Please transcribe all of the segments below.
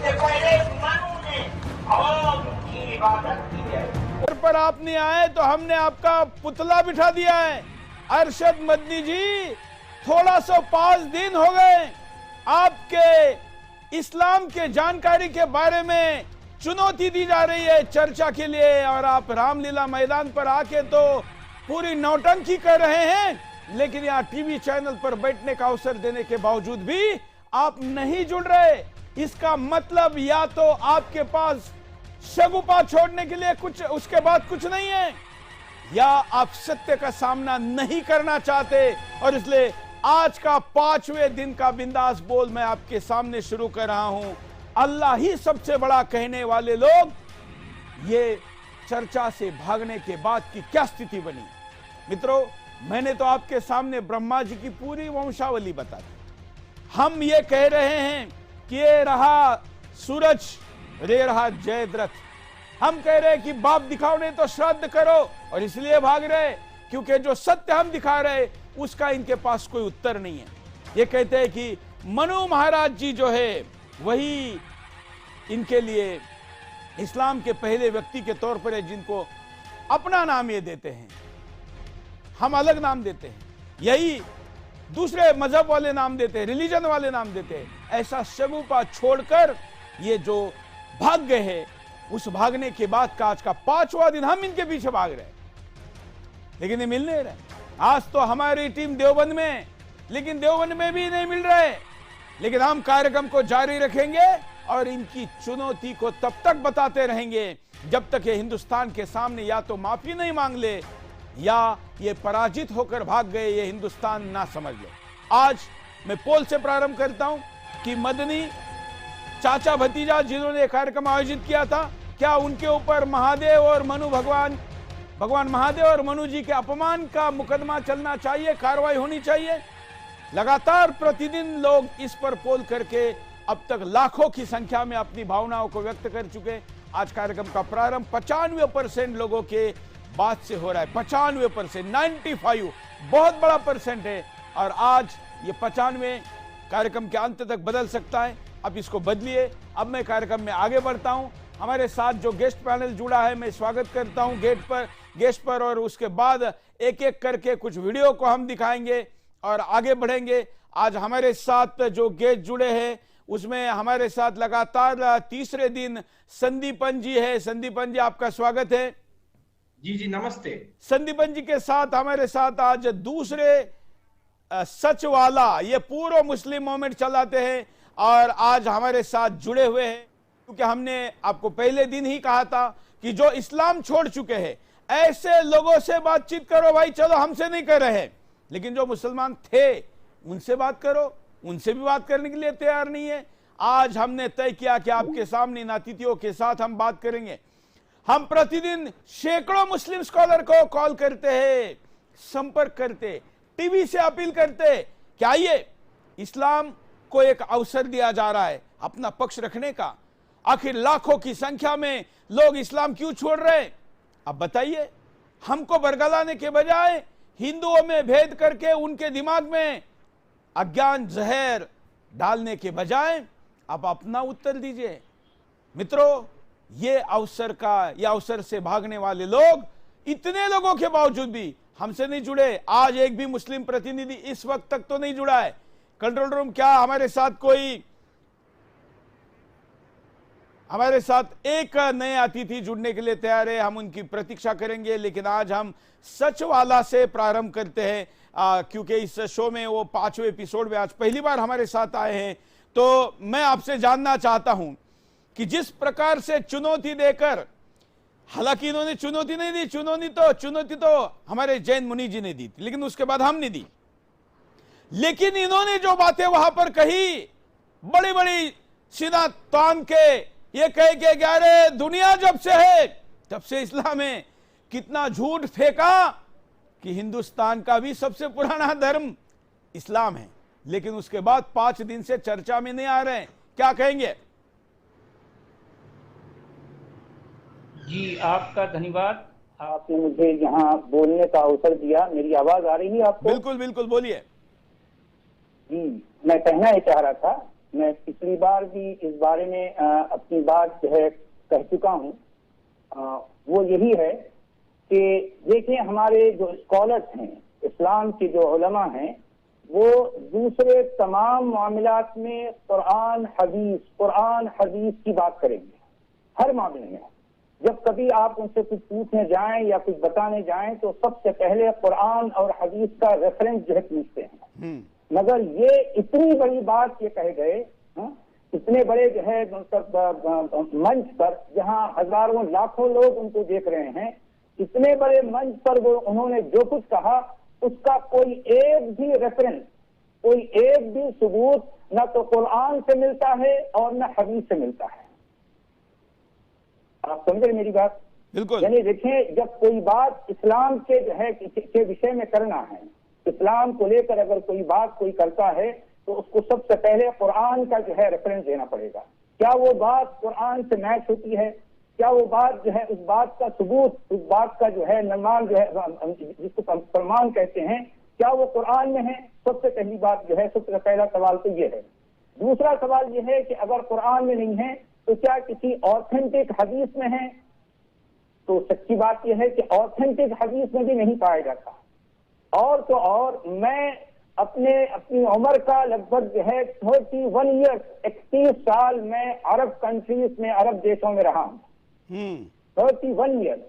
उससे पहले मनु ने आवाम की इबादत की है। पर आप नहीं आए तो हमने आपका पुतला बिठा दिया है। अरशद मदनी जी, थोड़ा सा 5 दिन हो गए आपके इस्लाम के जानकारी के बारे में चुनौती दी जा रही है चर्चा के लिए, और आप रामलीला मैदान पर आके तो पूरी नौटंकी कर रहे हैं, लेकिन यहाँ टीवी चैनल पर बैठने का अवसर देने के बावजूद भी आप नहीं जुड़ रहे। इसका मतलब या तो आपके पास शगुफा छोड़ने के लिए कुछ, उसके बाद कुछ नहीं है, या आप सत्य का सामना नहीं करना चाहते। और इसलिए आज का 5वें दिन का बिंदास बोल मैं आपके सामने शुरू कर रहा हूं। अल्लाह ही सबसे बड़ा कहने वाले लोग, ये चर्चा से भागने के बाद की क्या स्थिति बनी। मित्रों, मैंने तो आपके सामने ब्रह्मा जी की पूरी वंशावली बता दी। हम ये कह रहे हैं कि ये रहा सूरज, रे रहा जयद्रथ। हम कह रहे हैं कि बाप दिखाओ नहीं तो श्राद्ध करो, और इसलिए भाग रहे क्योंकि जो सत्य हम दिखा रहे उसका इनके पास कोई उत्तर नहीं है। ये कहते हैं कि मनु महाराज जी जो है वही इनके लिए इस्लाम के पहले व्यक्ति के तौर पर है, जिनको अपना नाम ये देते हैं, हम अलग नाम देते हैं, यही दूसरे मजहब वाले नाम देते हैं, रिलीजन वाले नाम देते हैं। ऐसा शगुफा छोड़कर ये जो भाग गए हैं, उस भागने के बाद का आज का 5वां दिन हम इनके पीछे भाग रहे हैं, लेकिन ये मिल नहीं रहे। आज तो हमारी टीम देवबंद में, लेकिन देवबंद में भी नहीं मिल रहे। लेकिन हम कार्यक्रम को जारी रखेंगे और इनकी चुनौती को तब तक बताते रहेंगे जब तक ये हिंदुस्तान के सामने या तो माफी नहीं मांग ले, या ये पराजित होकर भाग गए ये हिंदुस्तान ना समझ ले। आज मैं पोल से प्रारंभ करता हूं कि मदनी चाचा भतीजा जिन्होंने कार्यक्रम आयोजित किया था, क्या उनके ऊपर महादेव और मनु भगवान महादेव और मनु जी के अपमान का मुकदमा चलना चाहिए, कार्रवाई होनी चाहिए? लगातार प्रतिदिन लोग इस पर पोल करके अब तक लाखों की संख्या में अपनी भावनाओं को व्यक्त कर चुके। आज कार्यक्रम का प्रारंभ 95% लोगों के बात से हो रहा है। 95%, 95 बहुत बड़ा परसेंट है, और आज ये 95 कार्यक्रम के अंत तक बदल सकता है। अब इसको बदलिए। अब मैं कार्यक्रम में आगे बढ़ता हूं। हमारे साथ जो गेस्ट पैनल जुड़ा है, मैं स्वागत करता हूं गेस्ट पर, और उसके बाद एक एक करके कुछ वीडियो को हम दिखाएंगे और आगे बढ़ेंगे। आज हमारे साथ जो गेस्ट जुड़े हैं उसमें हमारे साथ लगातार तीसरे दिन संदीपन जी है। संदीपन जी, आपका स्वागत है। जी नमस्ते। संदीपन जी के साथ हमारे साथ आज दूसरे सच वाला, ये पूर्व मुस्लिम मूवमेंट चलाते हैं और आज हमारे साथ जुड़े हुए हैं, क्योंकि हमने आपको पहले दिन ही कहा था कि जो इस्लाम छोड़ चुके हैं ऐसे लोगों से बातचीत करो भाई। चलो, हमसे नहीं कर रहे, लेकिन जो मुसलमान थे उनसे बात करो। उनसे भी बात करने के लिए तैयार नहीं है। आज हमने तय किया कि आपके सामने इन अतिथियों के साथ हम बात करेंगे। हम प्रतिदिन सैकड़ों मुस्लिम स्कॉलर को कॉल करते हैं, संपर्क करते, टीवी से अपील करते कि आइए, इस्लाम को एक अवसर दिया जा रहा है अपना पक्ष रखने का। आखिर लाखों की संख्या में लोग इस्लाम क्यों छोड़ रहे हैं? अब बताइए। हमको बरगलाने के बजाय हिंदुओं में भेद करके उनके दिमाग में अज्ञान जहर डालने के बजाय आप अपना उत्तर दीजिए। मित्रों, ये अवसर से भागने वाले लोग, इतने लोगों के बावजूद भी हमसे नहीं जुड़े। आज एक भी मुस्लिम प्रतिनिधि इस वक्त तक तो नहीं जुड़ा है। कंट्रोल रूम, क्या हमारे साथ एक नए अतिथि जुड़ने के लिए तैयार है? हम उनकी प्रतीक्षा करेंगे, लेकिन आज हम सच वाला से प्रारंभ करते हैं, क्योंकि इस शो में वो 5वें एपिसोड में आज पहली बार हमारे साथ आए हैं। तो मैं आपसे जानना चाहता हूं कि जिस प्रकार से चुनौती देकर, हालांकि इन्होंने चुनौती नहीं दी, चुनौती तो हमारे जैन मुनि जी ने दी थी, लेकिन उसके बाद हमने दी। लेकिन इन्होंने जो बातें वहां पर कही, बड़ी बड़ी सीना तान के ये कह के ग्यारह दुनिया जब से है तब से इस्लाम है, कितना झूठ फेंका कि हिंदुस्तान का भी सबसे पुराना धर्म इस्लाम है, लेकिन उसके बाद 5 दिन से चर्चा में नहीं आ रहे हैं। क्या कहेंगे? जी, आपका धन्यवाद। आपने मुझे यहाँ बोलने का अवसर दिया। मेरी आवाज आ रही है आपको? बिल्कुल बिल्कुल, बोलिए। जी, मैं कहना ये चाह रहा था मैं पिछली बार भी इस बारे में अपनी बात जो है कह चुका हूँ। वो यही है कि देखिए, हमारे जो स्कॉलर्स हैं, इस्लाम के जो उलमा हैं, वो दूसरे तमाम मामलात में कुरान हदीस की बात करेंगे हर मामले में। जब कभी आप उनसे कुछ पूछने जाएं या कुछ बताने जाएं तो सबसे पहले कुरान और हदीस का रेफरेंस जो है पूछते हैं। मगर ये इतनी बड़ी बात ये कहे गए, इतने बड़े जो है मंच पर, जहां हजारों लाखों लोग उनको देख रहे हैं, इतने बड़े मंच पर वो उन्होंने जो कुछ कहा उसका कोई एक भी रेफरेंस, कोई एक भी सबूत न तो कुरान से मिलता है और न हदीस से मिलता है। आप समझ रहे मेरी बात? बिल्कुल। यानी देखें, जब कोई बात इस्लाम के जो है के विषय में करना है, इस्लाम को लेकर अगर कोई बात कोई करता है तो उसको सबसे पहले कुरान का जो है रेफरेंस देना पड़ेगा। क्या वो बात कुरान से मैच होती है? क्या वो बात जो है, उस बात का सबूत, उस बात का जो है नमान जो है, जिसको प्रमाण कहते हैं, क्या वो कुरान में है? सबसे पहली बात जो है, सबसे पहला सवाल तो ये है। दूसरा सवाल ये है कि अगर कुरान में नहीं है तो क्या किसी ऑथेंटिक हदीस में है? तो सच्ची बात यह है कि ऑथेंटिक हदीस में भी नहीं पाया जाता। और तो और, मैं अपनी उम्र का लगभग जो है 31 ईयर्स, 31 साल मैं अरब कंट्रीज में, अरब देशों में रहा हूँ। 31 ईयर्स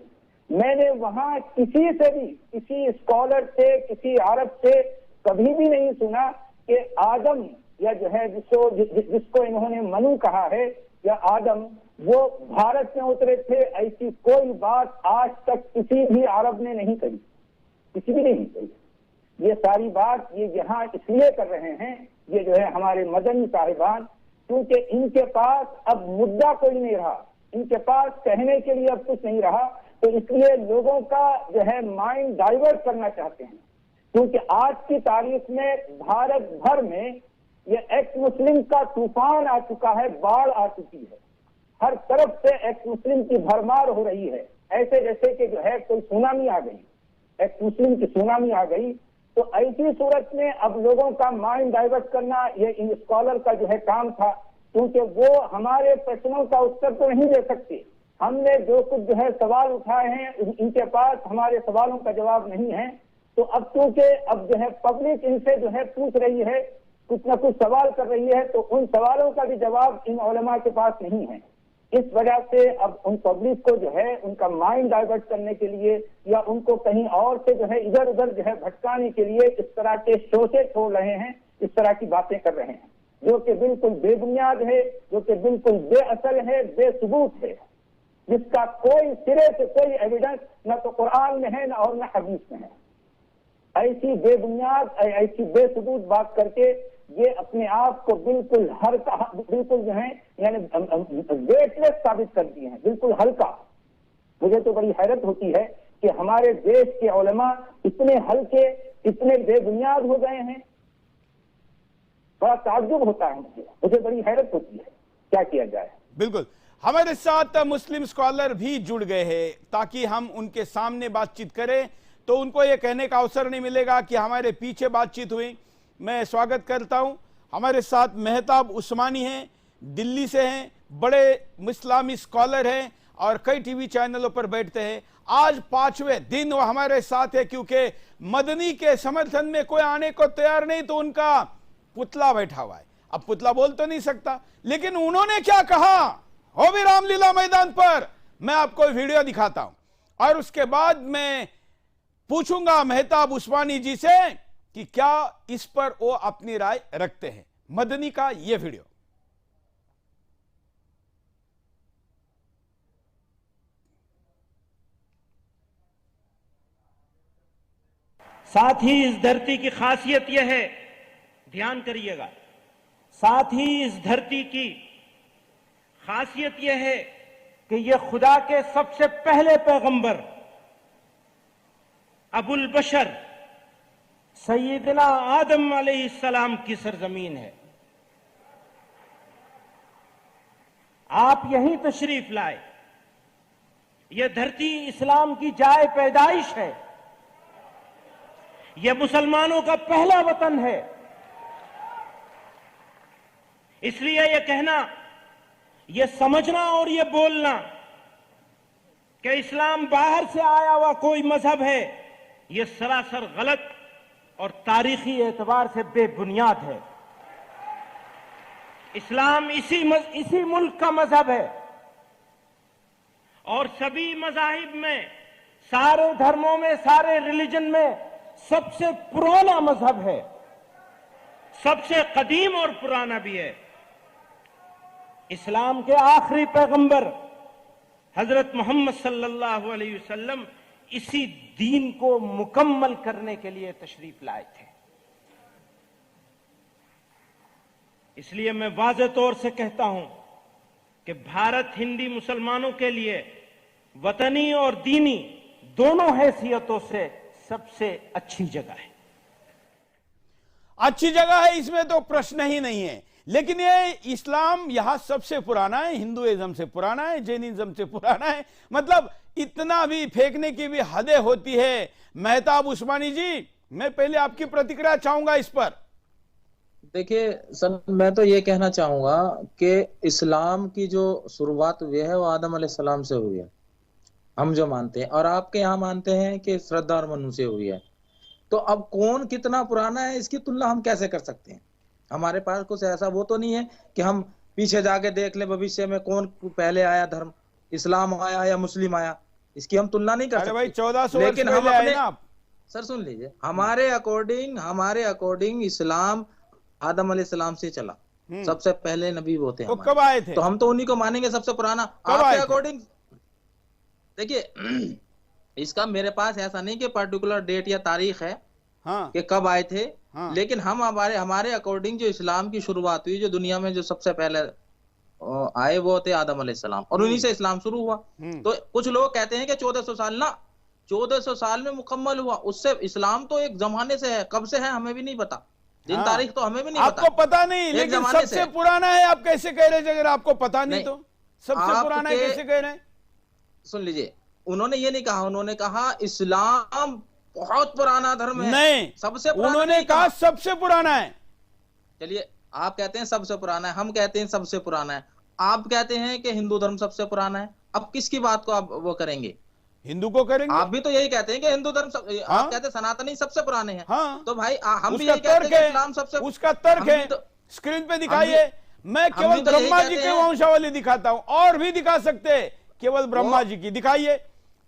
मैंने वहां किसी से भी, किसी स्कॉलर से, किसी अरब से कभी भी नहीं सुना कि आदम, या जो है जिसको इन्होंने मनु कहा है, या आदम, वो भारत में उतरे थे। ऐसी कोई बात आज तक किसी भी अरब ने नहीं कही, किसी भी ने नहीं कही। ये सारी बात ये यहाँ इसलिए कर रहे हैं, ये जो है हमारे मदनी साहिबान, क्योंकि इनके पास अब मुद्दा कोई नहीं रहा, इनके पास कहने के लिए अब कुछ नहीं रहा, तो इसलिए लोगों का जो है माइंड डाइवर्ट करना चाहते हैं। क्योंकि आज की तारीख में भारत भर में ये एक्स मुस्लिम का तूफान आ चुका है, बाढ़ आ चुकी है। हर तरफ से एक्स मुस्लिम की भरमार हो रही है, ऐसे जैसे कि जो है कोई सुनामी आ गई, एक्स मुस्लिम की सुनामी आ गई। तो ऐसी सूरत में अब लोगों का माइंड डाइवर्ट करना ये इन स्कॉलर का जो है काम था, क्योंकि वो हमारे प्रश्नों का उत्तर तो नहीं दे सकते। हमने जो कुछ जो है सवाल उठाए हैं, इनके पास हमारे सवालों का जवाब नहीं है। तो अब क्योंकि अब जो है पब्लिक इनसे जो है पूछ रही है, कुछ ना कुछ सवाल कर रही है, तो उन सवालों का भी जवाब इन उलमा के पास नहीं है। इस वजह से अब उन पब्लिक को जो है उनका माइंड डाइवर्ट करने के लिए, या उनको कहीं और से जो है इधर उधर जो है भटकाने के लिए इस तरह के शोषे छोड़ रहे हैं, इस तरह की बातें कर रहे हैं, जो कि बिल्कुल बेबुनियाद है, जो कि बिल्कुल बेअसल है, बेसबूत है, जिसका कोई सिरे से कोई एविडेंस न तो कुरान में है न और न हदीस में है। ऐसी बेबुनियाद, ऐसी बेसबूत बात करके ये अपने आप को बिल्कुल हल्का, बिल्कुल जो है यानी वेटलेस साबित कर दिए हैं, बिल्कुल हल्का। मुझे तो बड़ी हैरत होती है कि हमारे देश के उलमा इतने हल्के, इतने बेबुनियाद हो गए हैं। बड़ा ताज्जुब होता है मुझे बड़ी हैरत होती है। क्या किया जाए? बिल्कुल, हमारे साथ मुस्लिम स्कॉलर भी जुड़ गए हैं ताकि हम उनके सामने बातचीत करें, तो उनको ये कहने का अवसर नहीं मिलेगा कि हमारे पीछे बातचीत हुई। मैं स्वागत करता हूं, हमारे साथ मेहताब उस्मानी हैं, दिल्ली से हैं, बड़े इस्लामी स्कॉलर हैं और कई टीवी चैनलों पर बैठते हैं। आज 5वें दिन वो हमारे साथ है, क्योंकि मदनी के समर्थन में कोई आने को तैयार नहीं, तो उनका पुतला बैठा हुआ है। अब पुतला बोल तो नहीं सकता, लेकिन उन्होंने क्या कहा हो भी रामलीला मैदान पर, मैं आपको वीडियो दिखाता हूं और उसके बाद मैं पूछूंगा मेहताब उस्मानी जी से कि क्या इस पर वो अपनी राय रखते हैं। मदनी का यह वीडियो। साथ ही इस धरती की खासियत यह है, ध्यान करिएगा, साथ ही इस धरती की खासियत यह है कि यह खुदा के सबसे पहले पैगंबर अबुल बशर सैयदना आदम अलैहिस्सलाम की सरजमीन है। आप यहीं तशरीफ लाए। यह धरती इस्लाम की जाए पैदाइश है। यह मुसलमानों का पहला वतन है। इसलिए ये कहना, ये समझना और ये बोलना कि इस्लाम बाहर से आया हुआ कोई मजहब है, ये सरासर गलत और तारीखी एतबार से बेबुनियाद है। इस्लाम इसी मुल्क का मजहब है और सभी मजाहिब में, सारे धर्मों में, सारे रिलीजन में सबसे पुराना मजहब है, सबसे कदीम और पुराना भी है। इस्लाम के आखिरी पैगंबर हजरत मोहम्मद सल्लल्लाहु अलैहि वसल्लम इसी दीन को मुकम्मल करने के लिए तशरीफ लाए थे। इसलिए मैं वाज़ेह तौर से कहता हूं कि भारत हिंदी मुसलमानों के लिए वतनी और दीनी दोनों हैसियतों से सबसे अच्छी जगह है। अच्छी जगह है, इसमें तो प्रश्न ही नहीं है। लेकिन ये इस्लाम यहां सबसे पुराना है, हिंदुइज्म से पुराना है, जैनिज्म से पुराना है। मतलब इतना भी फेंकने की भी हदें होती है। मेहताब उस्मानी जी, मैं पहले आपकी प्रतिक्रिया चाहूंगा इस पर। देखिए सर, मैं तो ये कहना चाहूंगा कि इस्लाम की जो शुरुआत हुई है वो आदम अलैहिस्सलाम से हुई है, हम जो मानते हैं, और आपके यहाँ मानते हैं कि श्रद्धा और मनु से हुई है। तो अब कौन कितना पुराना है इसकी तुलना हम कैसे कर सकते हैं? हमारे पास कुछ ऐसा वो तो नहीं है कि हम पीछे जाके देख ले भविष्य में कौन पहले आया धर्म, इस्लाम आया या मुस्लिम आया, इसकी हम तुलना नहीं कर सकते। भाई 1400 लेकिन हम आए अपने ना आप। सर सुन लीजिए, हमारे अकॉर्डिंग इस्लाम आदम अलैहिस्सलाम से चला, सबसे पहले नबी वो थे। तो कब आए थे? तो हम तो उन्हीं को मानेंगे सबसे पुराना। आपके अकॉर्डिंग देखिए, इसका मेरे पास ऐसा नहीं कि पर्टिकुलर डेट या तारीख है हाँ। कि कब आए थे। हाँ। लेकिन हम हमारे अकॉर्डिंग जो इस्लाम की शुरुआत हुई, जो दुनिया में जो सबसे पहले आए वो थे आदम अलैहिस्सलाम, और उन्हीं से इस्लाम शुरू हुआ। तो कुछ लोग कहते हैं कि 1400 साल ना, 1400 साल में मुकम्मल हुआ, उससे इस्लाम तो एक जमाने से है, कब से है हमें भी नहीं पता, दिन हाँ। तारीख तो हमें भी नहीं आपको पता नहीं, लेकिन सबसे पुराना है आप कैसे कह रहे हैं? अगर आपको पता नहीं तो सबसे पुराना है कैसे कह रहे हैं? सुन लीजिए, उन्होंने ये नहीं कहा, उन्होंने कहा इस्लाम बहुत पुराना धर्म है। नहीं, सबसे पुराना उन्होंने कहा सबसे पुराना है। चलिए, आप कहते हैं सबसे पुराना है, हम कहते हैं सबसे पुराना है, आप कहते हैं कि हिंदू धर्म सबसे पुराना है। अब किसकी बात को आप वो करेंगे? हिंदू को करेंगे। आप भी तो यही कहते हैं कि हिंदू धर्म हाँ? आप कहते हैं सनातनी सबसे पुराने हैं। हाँ? तो भाई हम भी उसका यही कहते हैं कि तर्क इस्लाम सबसे, है, उसका तर्क है, तो स्क्रीन पे दिखाइए। मैं हम केवल भी तो यही ब्रह्मा जी कहते की हैं। वंशावली दिखाता हूं, और भी दिखा सकते हैं, केवल ब्रह्मा जी की दिखाइए।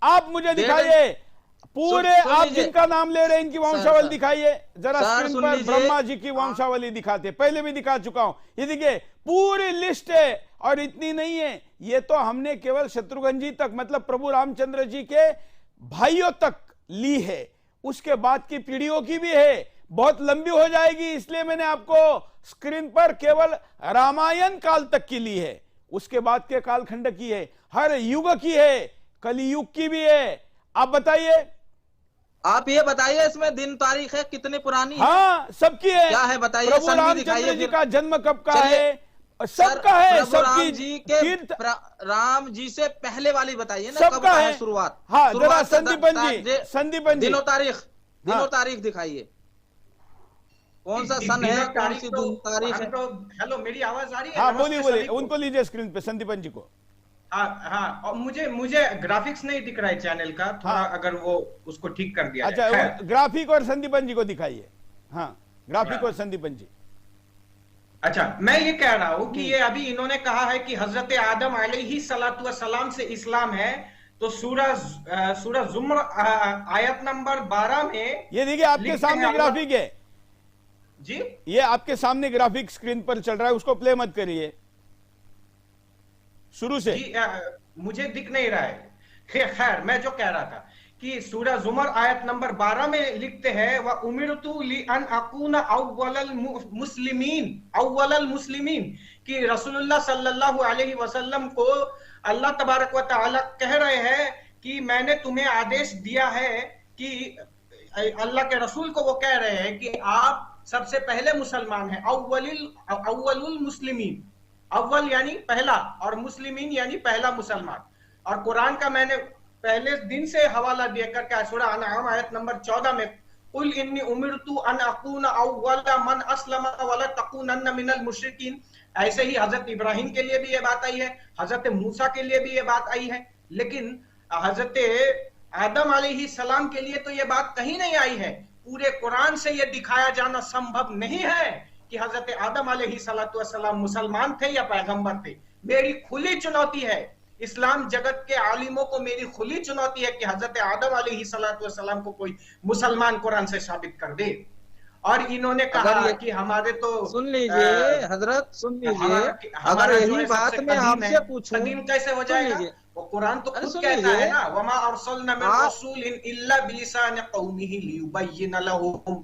आप मुझे दिखाइए पूरे, आप जिनका नाम ले रहे हैं इनकी वंशावली दिखाइए जरा स्क्रीन पर। ब्रह्मा जी की वंशावली दिखाते, पहले भी दिखा चुका हूं, ये देखिए पूरी लिस्ट है। और इतनी नहीं है, ये तो हमने केवल शत्रुघ्न जी तक, मतलब प्रभु रामचंद्र जी के भाइयों तक ली है, उसके बाद की पीढ़ियों की भी है, बहुत लंबी हो जाएगी, इसलिए मैंने आपको स्क्रीन पर केवल रामायण काल तक की ली है, उसके बाद के कालखंड की है, हर युग की है, कलियुग की भी है। आप बताइए, आप ये बताइए इसमें दिन तारीख है कितनी पुरानी है? हाँ, सबकी है। क्या है बताइए? प्रभु रामचंद्र जी का जन्म कब का है, सबका है, सबकी जी के राम जी से पहले वाली बताइए ना, कब का है शुरुआत? हाँ, जरा संदीपन जी दिनों तारीख दिखाइए, कौन सा सन है, कौन सी दिन तारीख है? हेलो, मेरी आवाज आ रही है? हाँ, बोलिए, उनको लीजिए स्क्रीन पे, संदीपन जी को। हाँ, और मुझे ग्राफिक्स नहीं दिख रहा है चैनल का, थोड़ा अगर वो उसको ठीक कर दिया अच्छा, ग्राफिक और संदीपन जी को दिखाइए। हाँ, ग्राफिक और संदीपन जी। अच्छा, मैं ये कह रहा हूं कि ये अभी इन्होंने कहा है कि हजरत आदम अलैहिस्सलातु वस्सलाम से इस्लाम है, तो सूरह जुमर आयत नंबर 12 में ये देखिए आपके सामने ग्राफिक है जी, ये आपके सामने ग्राफिक स्क्रीन पर चल रहा है, उसको प्ले मत करिए शुरू से जी। मुझे दिख नहीं रहा है। खैर, मैं जो कह रहा था कि सूरह जुमर आयत नंबर 12 में लिखते हैं, व उमिरतु लिअन अकूना अव्वलल मुस्लिमीन, कि रसूलुल्लाह सल्लल्लाहु अलैहि वसल्लम को अल्लाह तबारक व तआला कह रहे हैं कि मैंने तुम्हें आदेश दिया है, कि अल्लाह के रसूल को वो कह रहे हैं कि आप सबसे पहले मुसलमान हैं। अव्वलुल मुस्लिमीन, अव्वल यानी पहला, और मुस्लिमीन यानी पहला मुसलमान। और कुरान का मैंने पहले दिन से हवाला देकर के सूरह अनआम आयत नंबर 14 में, कुल इन्नी उमिरतु अन अकूना अव्वला मन अस्लमा वला तकूनन्ना मिनल मुशरिकीन, ऐसे ही हजरत इब्राहिम के लिए भी ये बात आई है, हजरत मूसा के लिए भी ये बात आई है, लेकिन हजरत आदम अलैहिस्सलाम के लिए तो ये बात कहीं नहीं आई है। पूरे कुरान से ये दिखाया जाना संभव नहीं है कि हजरत आदम अलैहिस्सलाम मुसलमान थे या पैगंबर थे। मेरी खुली चुनौती है, इस्लाम जगत के आलिमों को मेरी खुली चुनौती है कि हजरत आदम अलैहिस्सलाम को कोई मुसलमान कुरान से साबित कर दे। और इन्होंने कहा कि हमारे तो सुन लीजिए हजरत, सुन लीजिए, अगर यही बात मैं आपसे पूछूं कदीम कैसे हो जाएगा? वो कुरान तो खुद कहता है ना, वमा अरसलना मिन रसूलिन इल्ला बिलिसान कौमिही लियुबय्यिन लहुम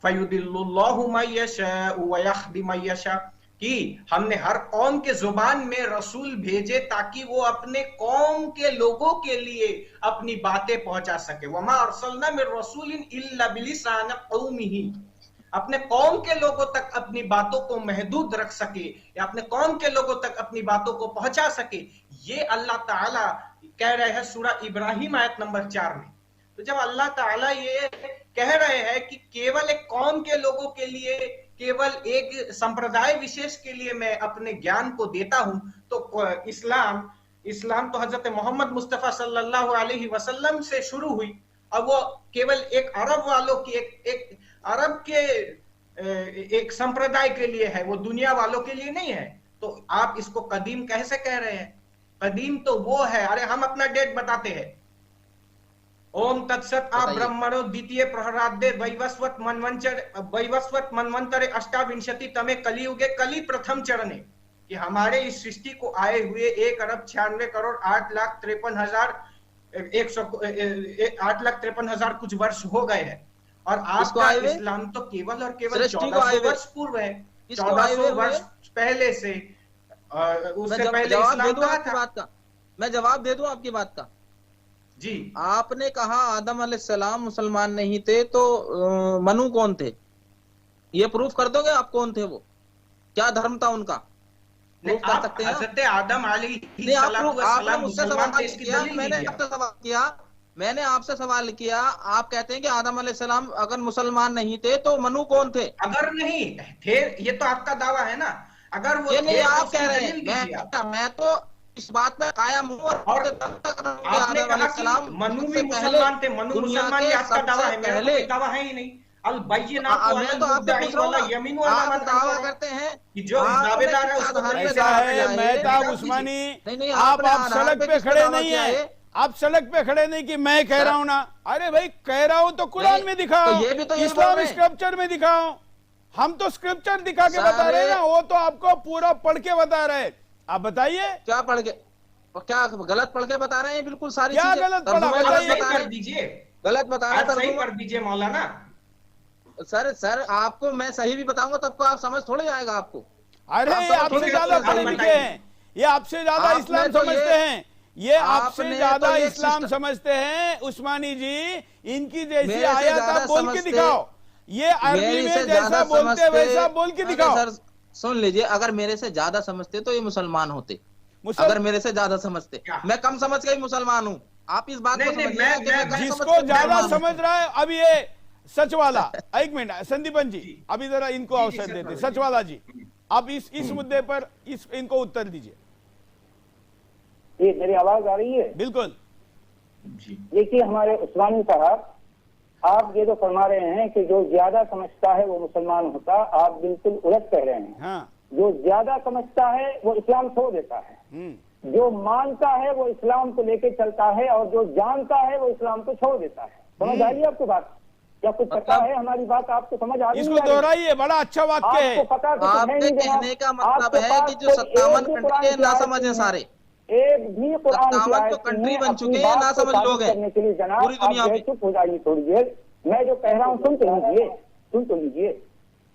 फयुदिल्लुल्लाहु मन यशाउ व यहदी मन यशा, कि हमने हर कौम के जुबान में रसूल भेजे ताकि वो अपने कौम के लोगों के लिए अपनी बातें पहुंचा सके। वमा अरसलना मिन रसूलिन इल्ला बिलिसान कौमिही, अपने कौम के लोगों तक अपनी बातों को महदूद रख सके या अपने कौम के लोगों तक अपनी बातों को पहुंचा सके। ये अल्लाह ताला कह रहे हैं सूरा इब्राहिम आयत नंबर 4 में। तो जब अल्लाह ताला ये कह रहे हैं कि केवल एक कौम के लोगों के लिए, केवल एक संप्रदाय विशेष के लिए मैं अपने ज्ञान को देता हूं, तो इस्लाम तो हजरत मोहम्मद मुस्तफा सल्लल्लाहु अलैहि वसल्लम से शुरू हुई और वो केवल एक अरब वालों की एक अरब के एक संप्रदाय के लिए है, वो दुनिया वालों के लिए नहीं है। तो आप इसको कदीम कैसे कह रहे हैं? कदीम तो वो है, अरे हम अपना डेट बताते हैं। ओम तत्सत आ ब्रह्मणो द्वितीय प्रहरादे वैवस्वत मनवंतरे अष्टाविंशति तमे कलियुगे कली प्रथम चरणे, कि हमारे इस सृष्टि को आए हुए 1,96,8,53,100 कुछ वर्ष हो गए हैं और आपका इस्लाम तो केवल और केवल 1400 वर्ष पूर्व है, 1400 वर्ष पहले से। उससे पहले इस्लाम था। मैं जवाब दे दूं आपकी बात का जी। आपने कहा आदम अलैहिस्सलाम मुसलमान नहीं थे, तो मनु कौन थे? ये प्रूफ कर दोगे आप कौन थे? वो क्या धर्म था उनका? प्रूफ कर सकते हैं? हज़रत आदम आपने मुझसे सवाल किया, मैंने आपसे सवाल किया, आप कहते हैं कि आदम अलैहिस्सलाम अगर मुसलमान नहीं थे तो मनु कौन थे? अगर नहीं थे, ये तो आपका दावा है ना। अगर वो ये नहीं आप कह रहे हैं, मैं तो इस बात में कायम हूँ। और आपने कहा कि मनु भी मुसलमान थे, मनु मुसलमान, ये आपका दावा है, मेरा कोई दावा है ही नहीं। मैं तो आपसे पूछ रहा हूँ, आप दावा करते हैं कि जो दावेदार है उसको ऐसा है। मेहताब उस्मानी, आप सड़क पे खड़े नहीं है, आप सड़क पे खड़े नहीं कि मैं कह रहा हूँ ना। अरे भाई कह रहा हूँ तो कुरान में दिखाओ, इस्लाम स्क्रिप्चर में दिखाओ। हम तो स्क्रिप्चर दिखा के बता रहे हैं ना, वो तो आपको पूरा पढ़ के बता रहे। आप बताइए क्या पढ़ के, क्या गलत पढ़ के बता रहे हैं? बिल्कुल सारी क्या गलत पढ़ा कर दीजिए, गलत बता रहे हैं, सही कर दीजिए मौलाना। सर आपको मैं सही भी बताऊंगा तब को आप समझ थोड़े आएगा आपको। अरे ये आपसे ज्यादा पढ़े लिखे हैं, ये आपसे ज्यादा इस्लाम समझते हैं, ये आपसे ज्यादा इस्लाम समझते हैं उस्मानी जी। इनकी जैसी आयत आप बोल के दिखाओ, ये अरबी में जैसा बोलते वैसा बोल के दिखाओ। सुन लीजिए, अगर मेरे से ज्यादा समझते तो ये मुसलमान होते, अगर मेरे से ज्यादा समझते। मैं कम समझ के ही मुसलमान हूँ, आप इस बात को समझिए। जिसको ज्यादा समझ रहा है, अब ये सच वाला, एक मिनट संदीपन जी, अभी जरा इनको अवसर देते। सच वाला जी, आप इस मुद्दे पर इनको उत्तर दीजिए। ये मेरी आवाज आ रही है? बिल्कुल। देखिए हमारे उस्मानी साहब, आप ये जो फरमा रहे हैं कि जो ज्यादा समझता है वो मुसलमान होता, आप बिल्कुल उलट कह रहे हैं। हाँ। जो ज्यादा समझता है वो इस्लाम छोड़ देता है, जो मानता है वो इस्लाम को लेके चलता है, और जो जानता है वो इस्लाम को छोड़ देता है। समझ आ रही है आपको बात? क्या कुछ पता है हमारी बात आपको समझ आ रही है? इसको दोहराइए, बड़ा अच्छा वाक्य है। आपको पता तो आपके कहने का मतलब है कि जो 57 कंट्री ना समझे सारे, एक भी कुरान 57 तो कंट्री बन चुके हैं ना समझ लोग हैं करने के लिए जनाब पूरी दुनिया में। चुप हो जाइए थोड़ी देर, मैं जो कह रहा हूँ सुन तो लीजिए।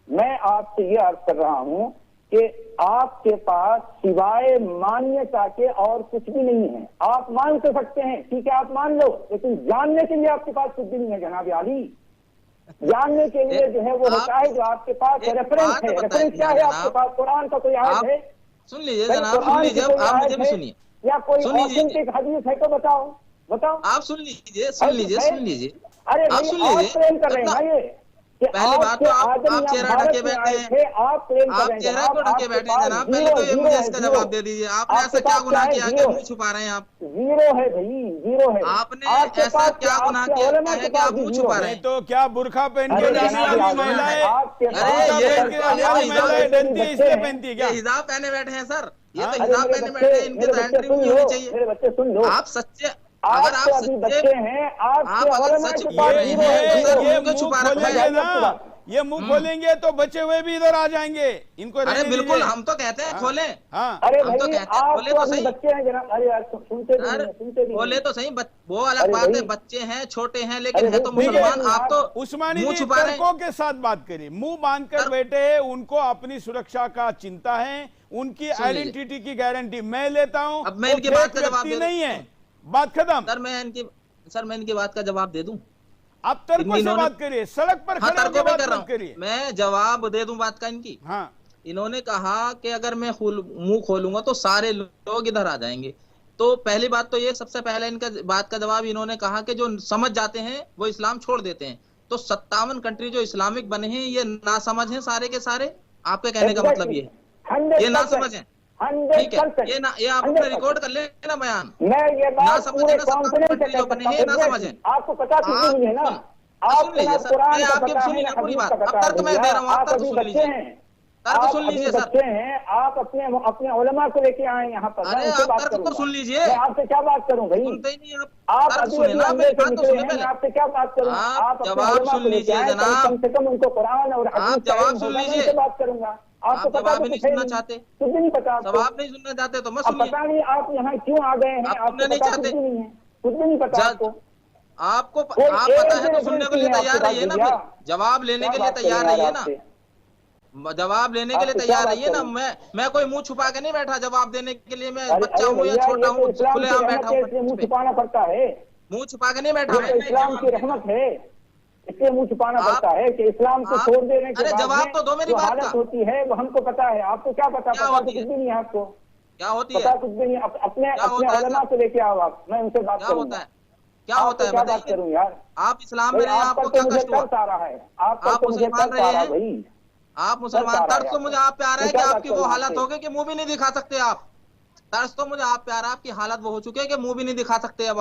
मैं आपसे ये अर्ज कर रहा हूँ कि आपके पास सिवाय मान्यता के और कुछ भी नहीं है। आप मान तो सकते हैं, ठीक है, आप मान लो, लेकिन जानने के लिए आपके पास कुछ भी नहीं है जनाब आली। जानने के लिए जो है वो होता है जो आपके पास रेफरेंस है। रेफरेंस क्या है आपके पास? कुरान का कोई आयत है? सुन लीजिए जनाब, सुन लीजिए, आप मुझे भी सुनिए, या कोई ऑथेंटिक हदीस है तो बताओ। आप सुन लीजिए। अरे आप सुन लीजिए, प्रेम कर रहे हैं ये। कि पहली बात तो आप आदमी चेहरा भारत ढके में बैठे आए हैं, थे, आप प्रेम कर आप रहे हैं चेहरा जनाब, क्यों ढके आपके बैठे हैं पास जनाब? पहले तो ये जीरो मुझे है, इसका जीरो जवाब दे दीजिए, आपने आपके ऐसा क्या पास गुनाह क्या है? किया कि जीरो मुंह है। छुपा रहे हैं आप? जीरो है भाई, जीरो है। आपने आपके ऐसा पास क्या गुनाह आपके किया उलमा है के कि पास आप भी मुंह जीरो छुपा है। रहे नहीं हैं? तो क्या बुरखा पहन के अरे जाने जनाब वाली आजम, महिलाएं, आपके अरे पास ये बुरखा पहन के जाने वाली हिजाब महिलाएं मेरे डरती है, बच्चे इसलिए हैं। पहनती है ये क्या? हिजाब पहने बैठे हैं सर, ये तो हाँ? अरे हिजाब मेरे पहने बच्चे, बैठे हैं, इनके मेरे तो बच्चे एंट्री सुन नहीं लो, होनी चाहिए। मेरे बच्चे सुन लो। आप सच्चे, आप अगर तो आप अभी सच्चे, बच्चे हैं, आपके आप अगर उलमा सच के पास बोल रहे जीरो हैं है, तो सर जीरो। मुंह क्यों छुपा रहे खोलेंगे हैं? ना, ये मुंह खोलेंगे तो बचे हुए भी इधर आ जाएंगे, इनको अरे रहने बिल्कुल, दीजिए। हम तो कहते हैं खोलें, हाँ अरे हम तो भाई कहते हैं आप खोले तो तो अभी सही, बच्चे हैं जनाब। अरे यार सुनते भी अरे नहीं है, सुनते भी खोले नहीं तो सही, वो अलग अरे बात है, भाई, बच्चे हैं, छोटे हैं, अरे लेकिन है भाई, तो सुनते मुसलमान, नहीं आप तो उस्मानी मुंह जी छुपा रहे हैं। तर्कों के साथ बात करिए, मुंह बांध कर बैठे हैं, उनको अपनी सुरक्षा का चिंता है, उनकी सुन लीजिए। आइडेंटिटी की गारंटी मैं लेता हूं। अब मैं वो इनकी फेक बात का जवाब व्यक्ति दे दूं? नहीं है, बात खत्म। सर मैं इनकी बात का जवाब दे दूं? आप तर्कों से इन्होंने- बात करिए, सड़क पर हाँ, खड़े होकर तर्कों पे बात कर रहा मत करिए। हूँ, मैं जवाब दे दूं बात का इनकी। हाँ, इन्होंने कहा कि अगर मैं मुंह खोलूंगा तो सारे लोग इधर आ जाएंगे। तो पहली बात तो ये, सबसे पहले इनका बात का जवाब, इन्होंने कहा कि जो समझ जाते हैं वो इस्लाम छोड़ देते हैं। तो 57 कंट्री जो इस्लामिक बने हैं ये ना समझ हैं सारे के सारे, आपके कहने का मतलब ये है, ये ना समझ है, ठीक है? 100%। ये आप अपने रिकॉर्ड कर लेना बयान। मैं ये ना बात समझे पूरे ना, 57 कॉन्फिडेंस से कंट्री कह जो बने सकता हैं ना हूँ। समझे। आपको पता कुछ नहीं है ना, सुन आपको लीजिए ना सर, कुरान मैं का आपकी पता सुन है, लीजिए ना पूरी हदीस बात, का अब पता है तर्क मैं भैया। दे रहा हूँ, आप आप तर्क अभी सुन बच्चे लीजिए, हैं, तर्क आप सुन अभी लीजिए सर। बच्चे हैं, आप अपने उलमा को लेके आए यहाँ पर, मैं अरे उनसे आप बात तर्क तो करूंगा। सुन लीजिए, मैं आपसे क्या बात करूं भाई? सुनते ही नहीं आप तर्क अभी सुने अभी ना, अंदर मेरी से बात तो निकले सुने हैं, मैं पहले। आपसे क्या बात करूं? आप आप अपने जवाब उलमा सुन को लेके लीजिए आए, जनाब, कम से कम उनको कुरान और हदीस आप का जवाब इल्म सुन होगा, मैं लीजिए। उनसे बात करूंगा। आपको आप पता जवाब तो ही नहीं कुछ है सुनना नहीं, चाहते, कुछ भी नहीं पता आपको। जवाब नहीं सुनना चाहते तो मत अब सुनिए। पता नहीं आप यहाँ क्यों आ गए हैं, आप आपको सुनना नहीं पता कुछ चाहते, भी नहीं है, कुछ भी नहीं पता आपको। आपको कोई आप एक पता है तो रेफरेंस सुनने के नहीं लिए है तैयार आपके रहिए पास ना, भैया। फिर जवाब लेने क्या के लिए बात करें तैयार यार रहिए ना, आपसे? जवाब लेने के लिए आपसे क्या तैयार बात रहिए ना। करूं? मैं कोई मुंह छुपा के नहीं बैठा जवाब देने के लिए, मैं अरे बच्चा हूँ या भैया, छोटा ये तो हूँ, इस्लाम की खुलेआम रहमत बैठा है, हूँ इसलिए मुंह मंच पे, छुपाना पड़ता है। मुंह छुपा के नहीं बैठा ये हूँ। तो इस्लाम की रहमत है, इसलिए मुंह छुपाना पड़ता है कि इस्लाम को छोड़ देने के अरे बाद जवाब में तो दो मेरी जो बात हालत का, होती है वो हमको पता है। आपको क्या पता? क्या पता तो होती कुछ है? भी नहीं है आपको, क्या होती पता है? कुछ भी नहीं। अपने क्या अपने होता है उलमा सर? को लेके आओ आप, मैं उनसे बात क्या होता करूंगा। है? क्या होता है क्या बात बताइए? करूं यार? आप इस्लाम में भाई रहे हैं, आप पर आपको तो क्या मुझे कष्ट हुआ? तरस आ रहा है, आप पर आप तो मुझे मुसलमान तरस आ रहा है रहे भाई। आप मुसलमान, तरस आ रहा तर्स है तो मुझे आप पे आ रहा है मैं कि क्या बात आपकी वो करूं हालत आपसे? हो गई कि मुंह भी नहीं दिखा सकते आप। तर्स तो मुझे आप पे आ रहा है, आपकी हालत वो हो चुकी है कि मुंह भी नहीं दिखा सकते अब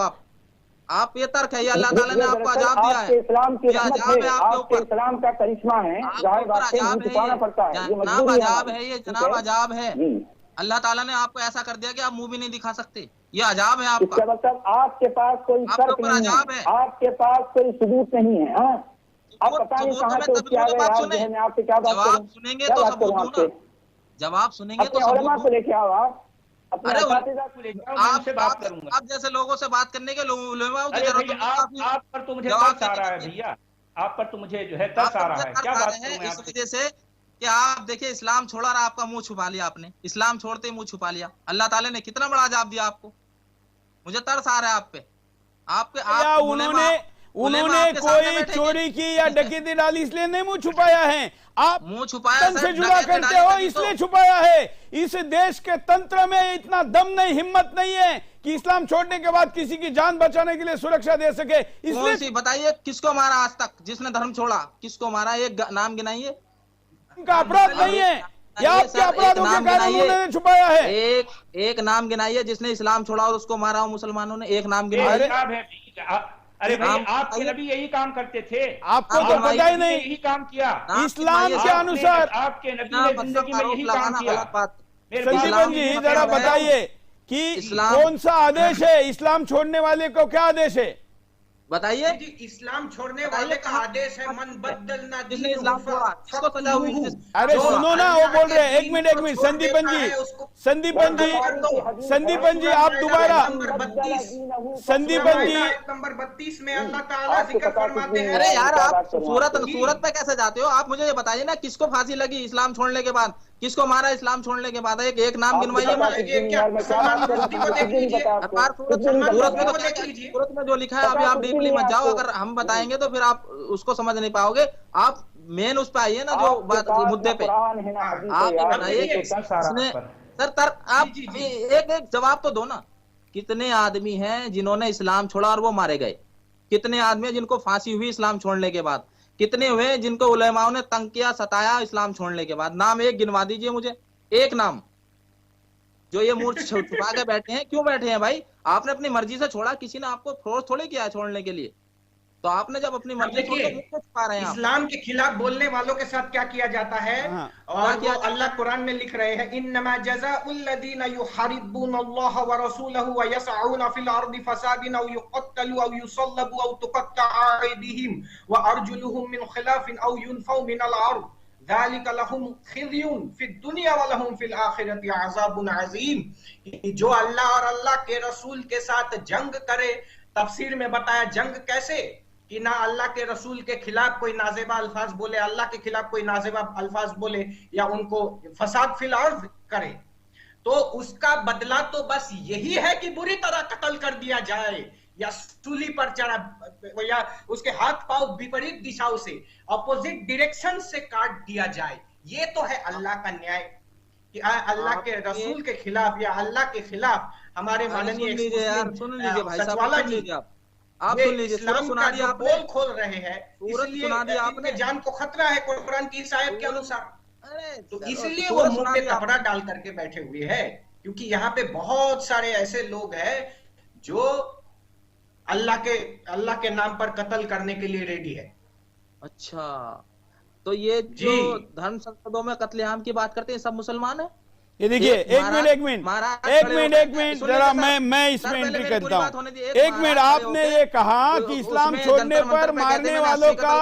आप ये तर्क है, ये अल्लाह ताला ने आपको दरअसल अजाब दिया आपके है, इस्लाम की ये रहमत अजाब है, है आपके आपके ऊपर, इस्लाम का करिश्मा है, आपके जाहिर ऊपर बात है, मुंह अजाब है, छुपाना पड़ता है, ये जनाब मजबूरी है अजाब हमारी। है, ये ठीक जनाब है अजाब है। जी। अल्लाह ताला ने आपको ऐसा कर दिया कि आप मुंह भी नहीं दिखा सकते, ये अजाब है आपका, इसका मतलब आपके पास कोई आपके तर्क ऊपर नहीं अजाब है, है। आपके पास कोई सबूत नहीं है। हाँ, आप पता नहीं कहाँ में से उठ के आ तभी गए बात यार, सुने, जो है मैं आपसे क्या बात जवाब करूं? सुनेंगे क्या तो बात सबूत करूं दूं ना, आपसे? जवाब सुनेंगे तो अपने सबूत उलमा दूं। को लेके आओ आप, अपने अरे असातिज़ा को लेके आओ, मैं उनसे बात करूंगा। आप जैसे लोगों से बात करने के उलमाओं की अरे जरूरत भैया, नहीं, आप पर तो मुझे जवाब तरस आ रहा है देने के लिए। भैया, आप पर तो मुझे जो है तरस आ रहा है। क्या बात करूं मैं इस आपसे? वजह से कि आप देखिए इस्लाम छोड़ा और आपका मुंह छुपा लिया आपने, इस्लाम छोड़ते ही मुंह छुपा लिया। अल्लाह ताला ने कितना बड़ा अजाब दिया आपको, मुझे तरस आ रहा है आप पे, या उन्होंने कोई चोरी की या डकैती डाली इसलिए नहीं मुंह छुपाया है, आप मुंह छुपाया तन से जुड़ा करते हो इसलिए छुपाया है। इस देश के तंत्र में इतना दम नहीं, हिम्मत नहीं है कि इस्लाम छोड़ने के बाद किसी की जान बचाने के लिए सुरक्षा दे सके, इसलिए बताइए किसको मारा आज तक जिसने धर्म छोड़ा, किसको मारा, एक नाम गिनाइए। उनका अपराध नहीं है या आपके अपराधों के कारण उन्होंने छुपाया है। एक नाम गिनाइए जिसने इस्लाम छोड़ा और उसको मारा हो मुसलमानों ने, एक नाम गिनाइए। अरे भाई, आपके नबी यही काम करते थे, आपको तो पता ही नहीं, यही काम किया इस्लाम के अनुसार आपके नबी ने जिंदगी में यही काम किया। संजीवन जी जरा बताइए कि कौन सा आदेश है, इस्लाम छोड़ने वाले को क्या आदेश है बताइए। इस्लाम छोड़ने वाले का आदेश है, मन बदलना जिसने इस्लाम छोड़ा उसको सजा हुई। अरे सुनो ना, वो बोल रहे हैं, एक मिनट संदीपन जी आप दोबारा, संदीपन जी नंबर 32 में अल्लाह ताला जिक्र फरमाते हैं। अरे यार आप सूरत पे कैसे जाते हो? आप मुझे ये बताइए ना, किसको फांसी लगी इस्लाम छोड़ने के बाद, किसको मारा इस्लाम छोड़ने के बाद? एक नाम गिनवाइए। सूरत में जो लिखा है, अभी आप डीपली मत जाओ, अगर हम बताएंगे तो फिर आप उसको समझ नहीं पाओगे। आप मेन उस पे आइए ना, जो बात मुद्दे पे आप बताइए सर। आप एक जवाब तो दो ना, कितने आदमी हैं जिन्होंने इस्लाम छोड़ा और वो मारे गए? कितने आदमी हैं जिनको फांसी हुई इस्लाम छोड़ने के बाद? कितने हुए जिनको उलेमाओं ने तंग किया, सताया इस्लाम छोड़ने के बाद? नाम एक गिनवा दीजिए मुझे, एक नाम। जो ये मूर्ख छुपा के बैठे हैं, क्यों बैठे हैं भाई? आपने अपनी मर्जी से छोड़ा, किसी ने आपको फोर्स थोड़े किया छोड़ने के लिए। तो आपने जब अपनी मर्जी छोड़ तो मुझको छुपा रहे हैं आप। इस्लाम के खिलाफ बोलने वालों के साथ क्या किया जाता है? और वो अल्लाह कुरान में लिख रहे हैं, इन्नमा जज़ाउल लज़ीना युहरिबून अल्लाह व रसूलहु व यसअून फिल अर्दि फसादिन औ युक़त्तलू औ युसल्लबू औ तुक़त्तअ अयदीहिम व अर्जुलुहुम मिन खिलाफिन औ युनफौ मिनल अर्द ज़ालिका लहुम खिज़्युन फिद दुनिया व लहुम फिल आखिरति अज़ाबुन अज़ीम। जो अल्लाह और अल्लाह के रसूल के साथ जंग करे, तफसीर में बताया जंग कैसे, कि ना अल्लाह के रसूल के खिलाफ कोई नाजेबा अल्फाज बोले, अल्लाह के खिलाफ कोई नाजेबा अल्फाज बोले, या उनको फसाद फिल अर्ज़ करे, तो उसका बदला तो बस यही है कि बुरी तरह कत्ल कर दिया जाए, या सूली पर चढ़ा, या उसके हाथ पांव विपरीत दिशाओं से, अपोजिट डायरेक्शन से काट दिया जाए। ये तो है अल्लाह का न्याय, कि अल्लाह के रसूल के खिलाफ या अल्लाह के खिलाफ हमारे माननीय सचवाला जी आप सुन लीजिए, इस्लाम का जो पोल खोल रहे हैं, इसलिए आपने जान को खतरा है कुरान की इस आयत के अनुसार। तो इसलिए वो मुंह पे कपड़ा डाल करके बैठे हुए हैं, क्योंकि यहाँ पे बहुत सारे ऐसे लोग हैं जो अल्लाह के नाम पर कत्ल करने के लिए रेडी है। अच्छा, तो ये जो धर्म संसदों में कत्लेआम की बात करते हैं, सब मुसलमान है? ये देखिए, एक मिनट जरा मैं इसमें एंट्री करता हूँ। एक मिनट, आपने ये कहा कि इस्लाम छोड़ने पर मारने वालों का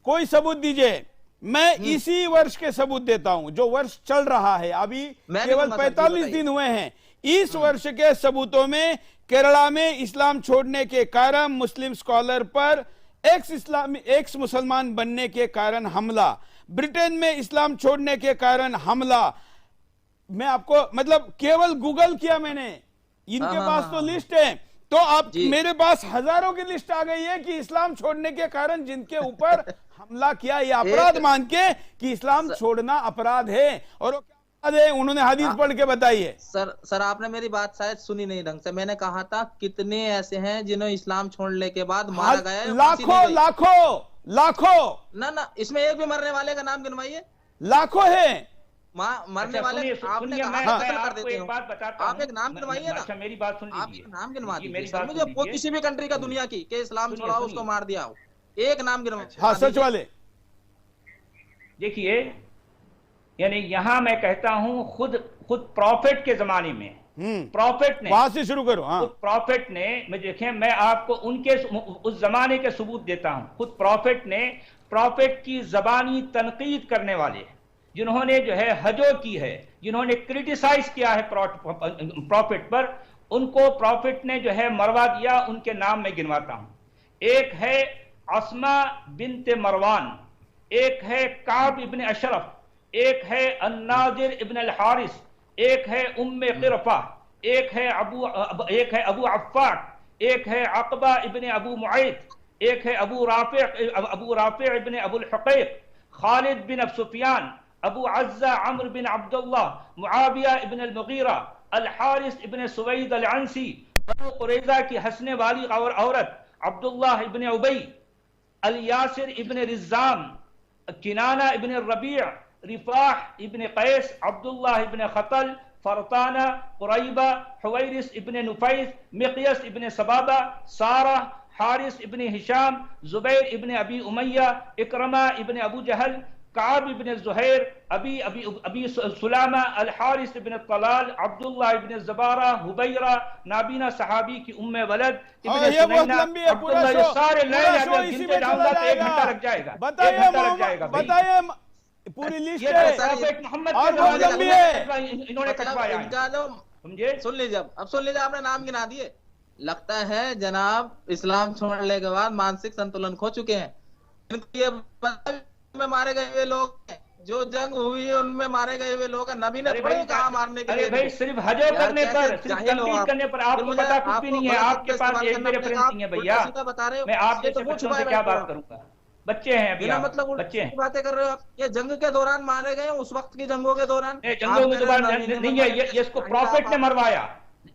कोई सबूत दीजिए। मैं इसी वर्ष के सबूत देता हूं, जो वर्ष चल रहा है, अभी केवल 45 दिन हुए हैं। इस वर्ष के सबूतों में केरला में इस्लाम छोड़ने के कारण मुस्लिम स्कॉलर पर एक्स मुसलमान बनने के कारण हमला, ब्रिटेन में इस्लाम छोड़ने के कारण हमला। मैं आपको मतलब केवल गूगल किया मैंने, इनके पास तो लिस्ट है, तो आप मेरे पास हजारों की लिस्ट आ गई है कि इस्लाम छोड़ने के कारण जिनके ऊपर हमला किया, ये अपराध मान के कि इस्लाम छोड़ना अपराध है। और वो क्या अपराध है, उन्होंने हदीस पढ़ के बताई है। सर आपने मेरी बात शायद सुनी नहीं ढंग से। मैंने कहा था कितने ऐसे हैं जिन्हें इस्लाम छोड़ने के बाद मारा गया है? लाखों ना, इसमें एक भी मरने वाले का नाम गिनवाइए। लाखों है मरने वाले। आपने कर देते हो, आप एक नाम गिनवाइए ना। अच्छा मेरी बात सुन लीजिए, आप एक नाम गिनवा दीजिए मुझे, वो किसी भी कंट्री का दुनिया की के इस्लाम छोड़ा उसको मार दिया हो, एक नाम गिनवा। हाँ, सच वाले। देखिए, यानी यहां मैं कहता हूं, खुद प्रॉफिट के जमाने में प्रॉफिट ने, वहां से शुरू करो। हाँ, प्रॉफिट ने, मैं देखें, मैं आपको उनके उस जमाने के सबूत देता हूं। खुद प्रॉफिट ने, प्रॉफिट की जबानी तनकीद करने वाले, जिन्होंने जो है हजो की है, जिन्होंने क्रिटिसाइज किया है प्रॉफिट पर, उनको प्रॉफिट ने जो है मरवा दिया। उनके नाम मैं गिनवाता हूं। एक है अस्मा बिनते मरवान, एक है काब इब्न अशरफ, एक है अन्नाजिर इब्न अल हारिस, एक है उम्मे क़िरफ़ा, एक है अबू अफ़्फ़ाक, एक है अक़बा इब्न अबू मुआयत, एक है अबू राफ़ि इब्न अबुल हुक़ैक़, खालिद बिन अब सुफियान, अबू अज़्ज़ा अम्र बिन अब्दुल्लाह, मुआविया इब्न अल मुग़ीरा, अल हारिस इब्न सुवैद अल अंसी, बनु क़ुरैज़ा की हंसने वाली औरत अब्दुल्लाह इब्न उबई, अल यासिर इब्न रिज़ाम, किनाना इब्न रबीअ, रिफाह इब्न कैस, अब्दुल्लाह इब्न खतल, फरताना, कुरैबा, हुवैरिस इब्न नुफैस, मिक़यस इब्न सबाबा, सारा, हारिस इब्न हिशाम, जुबैर इब्न अबी उमैया, इकरमा इब्न अबू जहल, काब इब्न ज़ुहैर, अबी सुलामा, अल हारिस इब्न तलाल, अब्दुल्लाह इब्न ज़बारा, हुबैरा, नाबीना सहाबी की उम्मे वलद, इब्न सुनैना, अब्दुल्लाह। ये सारे नए गिनते जाऊंगा तो 1 घंटा लग जाएगा। बताइए पूरी लिस्ट है, और बहुत लंबी है, इन्होंने कटवाया। समझे? सुन लीजिए, अब सुन लीजिए, आपने नाम गिना दिए। लगता है जनाब इस्लाम छोड़ने के बाद मानसिक संतुलन खो चुके हैं। में मारे गए हुए लोग, जो जंग हुई है उनमें मारे गए हुए लोग, नबी ने थोड़ी कहा मारने के लिए। अरे भाई, सिर्फ हजो करने पर, सिर्फ तनकीद करने पर आपको पता कुछ भी नहीं है। आपके पास एक भी रेफरेंस नहीं है भैया। मैं आपके बच्चों से क्या बात करूंगा? बच्चे हैं अभी, मतलब बच्चे हैं, बातें कर रहे हो आप। ये जंग के दौरान मारे गए, उस वक्त की जंगों के दौरान जंगों के दौरान नहीं है। ये इसको प्रॉफिट ने मरवाया,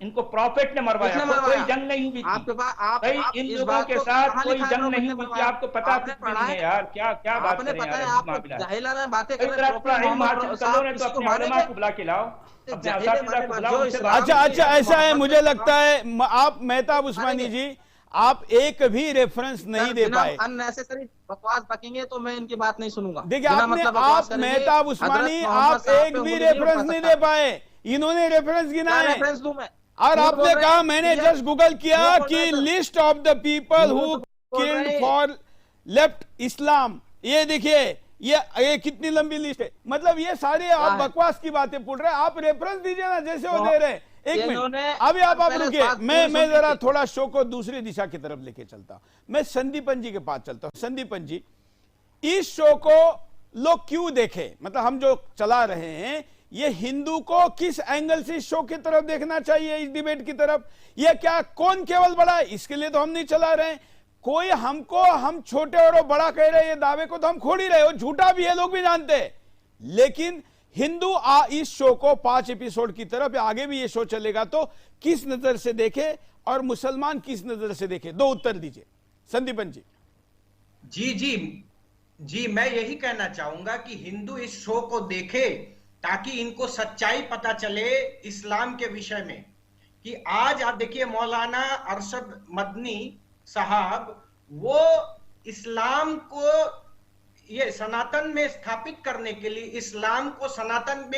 इनको प्रॉफिट ने मरवाया, किसने कोई मरवाया? जंग नहीं हुई थी आपके पास भाई, इन इस लोगों बात के को साथ कहाँ कोई लिखा है जंग प्रॉफिट नहीं ने हुई थी, मरवाया? आपको पता आपने कुछ पढ़ा नहीं है है? यार, क्या क्या बात आपने करें पता यार, है, अजीब आप मामला है। जाहिलाना बातें कर इधर रहे हैं। अपना इल्म मोहम्मद हासिल कर लो, नहीं तो इसको अपने उलमा मानेंगे? को बुला के लाओ, अपने जाहिल असातिज़ा को बात बुलाओ, जो उनसे इस्लाम बात अच्छा में अच्छा, ऐसा है, मुझे लगता है आप मेहताब उस्मानी मानेंगे? जी आप एक भी रेफरेंस नहीं दे पाए। अननेसेसरी बकवास बकेंगे तो मैं इनकी बात नहीं सुनूंगा। देखिए बिना आपने, मतलब बकवास आप करेंगे, मेहताब हजरत उस्मानी मोहम्मद आप साहब एक पे भी उंगली नहीं रेफरेंस उठा नहीं सकता। दे पाए, इन्होंने रेफरेंस गिना क्या है। रेफरेंस दूं मैं? और झूठ आपने बोल रहे कहा, हैं। मैंने ये- जस्ट गूगल किया झूठ बोल कि रहे हैं sir. List of the people who झूठ बोल किल्ड रहे हैं। फॉर लेफ्ट इस्लाम, ये देखिए, ये कितनी लंबी लिस्ट है। मतलब ये सारे आप है? बकवास की बातें बोल रहे हैं। आप रेफरेंस दीजिए ना, जैसे वो दे रहे हैं। एक मिनट, इन्होंने अभी आप पहले रुकिए, बात मैं पूरी सुन जरा लीजिए। थोड़ा शो को दूसरी दिशा की तरफ लेके चलता हूं। मैं संदीपन जी के पास चलता हूं। संदीपन जी, इस शो को लोग क्यों देखें? मतलब हम जो चला रहे हैं, ये हिंदू को किस एंगल से इस शो की तरफ देखना चाहिए, इस डिबेट की तरफ? ये क्या कौन केवल बड़ा है, इसके लिए तो हम नहीं चला रहे हैं। कोई हमको, हम छोटे और वो बड़ा कह रहे हैं, ये दावे को तो हम खोड़ ही रहे हो, झूठा भी है, लोग भी जानते हैं। लेकिन हिंदू इस शो को 5 एपिसोड की तरफ, या आगे भी ये शो चलेगा तो किस नजर से देखे, और मुसलमान किस नजर से देखे? 2 उत्तर दीजिए संदीपन जी। जी जी जी, मैं यही कहना चाहूंगा कि हिंदू इस शो को देखे ताकि इनको सच्चाई पता चले इस्लाम के विषय में। कि आज आप देखिए, मौलाना अरशद मदनी साहब, वो इस्लाम को ये सनातन में स्थापित करने के लिए, इस्लाम को सनातन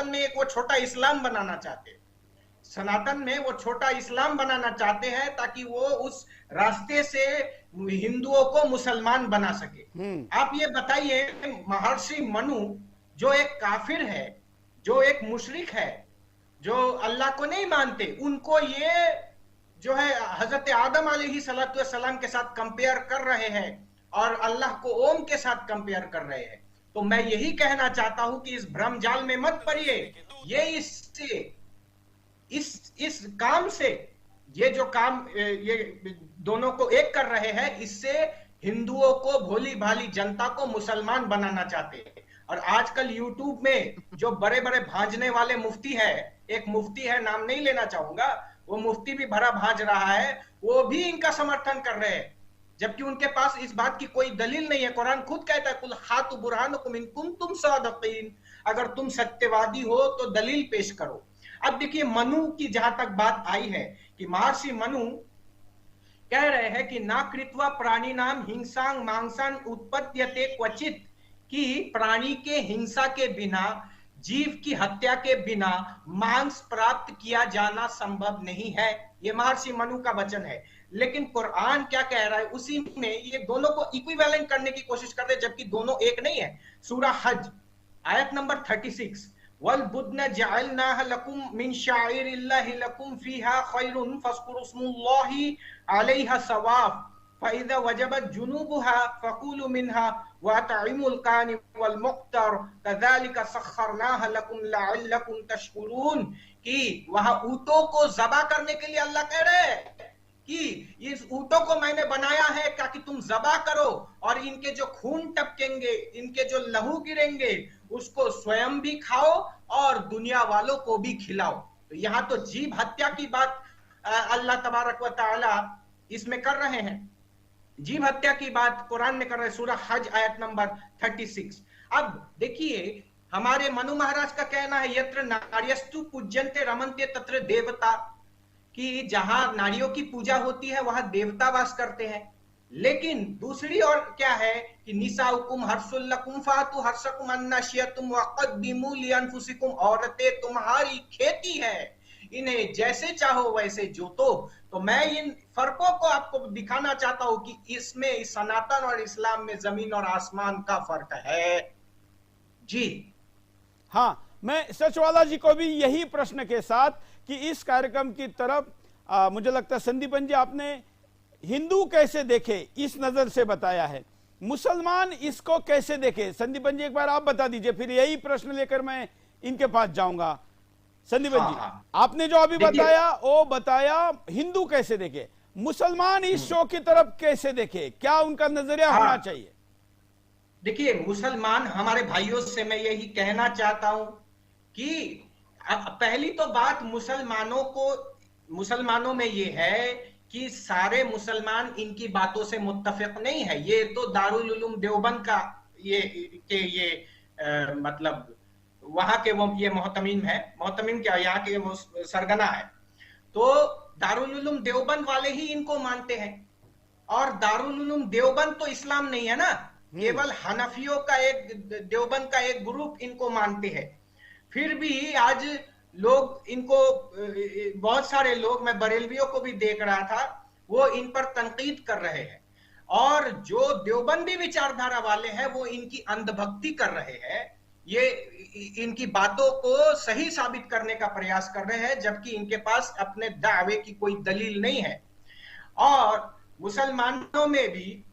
में एक वो छोटा इस्लाम बनाना चाहते हैं। सनातन में वो छोटा इस्लाम बनाना चाहते हैं ताकि वो उस रास्ते से हिंदुओं को मुसलमान बना सके। आप ये बताइए, महर्षि मनु जो एक काफिर है, जो एक मुशरिक है, जो अल्लाह को नहीं मानते, उनको ये जो है हजरत आदम अलैहिस्सलाम के साथ कंपेयर कर रहे हैं और अल्लाह को ओम के साथ कंपेयर कर रहे हैं। तो मैं यही कहना चाहता हूं कि इस भ्रमजाल में मत पड़िए। ये इससे इस काम से, ये जो काम ये दोनों को एक कर रहे हैं, इससे हिंदुओं को, भोली भाली जनता को मुसलमान बनाना चाहते हैं। और आजकल यूट्यूब में जो बड़े बड़े भांजने वाले मुफ्ती है, एक मुफ्ती है, नाम नहीं लेना चाहूंगा, वो मुफ्ती भी भरा भांज रहा है, वो भी इनका समर्थन कर रहे हैं, जबकि उनके पास इस बात की कोई दलील नहीं है। कुरान खुद कहता है, कुल हातु बुरहानुकुम इन कुंतुम सादिकीन, अगर तुम सत्यवादी हो तो दलील पेश करो। अब देखिए, मनु की जहां तक बात आई है कि महर्षि मनु कह रहे हैं कि ना कृत्वा प्राणी नाम हिंसांग मांसान उत्पद्यते क्वचित, कि प्राणी के हिंसा के बिना, जीव की हत्या के बिना मांस प्राप्त किया जाना संभव नहीं है। ये महर्षि मनु का वचन है। लेकिन कुरान क्या कह रहा है, उसी में ये दोनों को इक्विवेलेंट करने की कोशिश करते हैं, जबकि दोनों एक नहीं है। सूरह हज आयत नंबर 36, वल बुद्न जअलनाहा लकुम मिन शाइरिल्लाहि लकुम फीहा खैरुन फस्कुरुस्मुल्लाहि अलैहा सवाफ फइज़ा वजबत जुनूबुहा फकुलू मिनहा वअतइमुल कानि वल मुक्तर कज़ालिका सख्खरनाहा लकुम लअल्लकुम तशकुरून। कि वहां ऊंटों को ज़बा करने के लिए अल्लाह कह रहे हैं कि इस ऊंटों को मैंने बनाया है ताकि तुम ज़बा करो, और इनके जो खून टपकेंगे, इनके जो लहू गिरेंगे, उसको स्वयं भी खाओ और दुनिया वालों को भी खिलाओ। तो यहाँ तो जीव हत्या की बात अल्लाह तबारक व तआला इसमें कर रहे हैं, जीव हत्या की बात कुरान में कर रहे हैं। सूरह हज आयत नंबर 36। अब देखिए, हमारे मनु महाराज का कहना है, यत्र नार्यस्तु पूज्यन्ते रमन्ते तत्र देवता, कि जहां नारियों की पूजा होती है वहां देवता वास करते हैं। लेकिन दूसरी ओर क्या है कि निसाउकुम हर्सुल लकुम फातु हर्सकुम अन्नाशियतुम वक़द्दिमू लिअनफुसिकुम, औरतें तुम्हारी खेती है, इन्हें जैसे चाहो वैसे जोतो। तो मैं इन फर्कों को आपको दिखाना चाहता हूं कि इसमें इस सनातन और इस्लाम में जमीन और आसमान का फर्क है। जी हाँ, मैं सचवाला जी को भी यही प्रश्न के साथ कि इस कार्यक्रम की तरफ मुझे लगता है संदीपन जी आपने हिंदू कैसे देखे इस नजर से बताया है, मुसलमान इसको कैसे देखे? संदीपन जी एक बार आप बता दीजिए, फिर यही प्रश्न लेकर मैं इनके पास जाऊंगा। संदीपन जी, आपने जो अभी बताया वो बताया हिंदू कैसे देखे, मुसलमान इस शो की तरफ कैसे देखे, क्या उनका नजरिया होना चाहिए? देखिए, मुसलमान हमारे भाइयों से मैं यही कहना चाहता हूं कि पहली तो बात मुसलमानों में ये है कि सारे मुसलमान इनकी बातों से मुत्तफिक नहीं है। ये तो दारुल उलूम देवबंद का मतलब वहां के वो ये मोहतमिम क्या यहाँ के वो सरगना है, तो दारुल उलूम देवबंद वाले ही इनको मानते हैं। और दारुल उलूम देवबंद तो इस्लाम नहीं है ना, केवल हनफियों का देवबंद का एक ग्रुप इनको मानते हैं। फिर भी आज लोग इनको, बहुत सारे लोग, मैं बरेलवियों को भी देख रहा था, वो इन पर तनकीद कर रहे हैं। और जो देवबंदी विचारधारा वाले हैं वो इनकी अंधभक्ति कर रहे हैं, ये इनकी बातों को सही साबित करने का प्रयास कर रहे हैं, जबकि इनके पास अपने दावे की कोई दलील नहीं है। और मुसलमानों में भी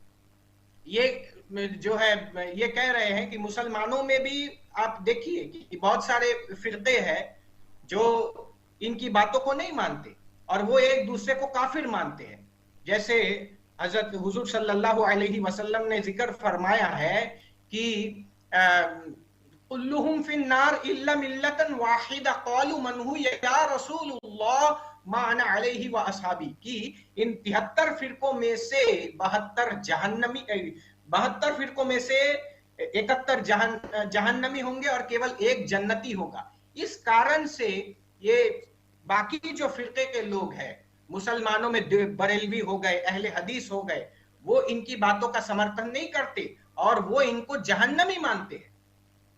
ये जो है, ये कह रहे हैं कि मुसलमानों में भी आप देखिए कि बहुत सारे फिरके हैं जो इनकी बातों को नहीं मानते और वो एक दूसरे को काफिर मानते हैं। जैसे हजरत हुजूर सल्लल्लाहु अलैहि वसल्लम ने जिक्र फरमाया है कि कुल्लुहुम फिन्नार इल्ला मिल्लतन वाहिदा क़ालू मन हु या रसूलुल्लाह मा अना अलैहि व असहाबी, की इन 73 फिरकों में से 72 फिरकों में से 71 जहन्नमी होंगे और केवल एक जन्नती होगा। इस कारण से ये बाकी जो फिरके के लोग हैं, मुसलमानों में बरेलवी हो गए, अहले हदीस हो गए, वो इनकी बातों का समर्थन नहीं करते और वो इनको जहन्नमी मानते हैं।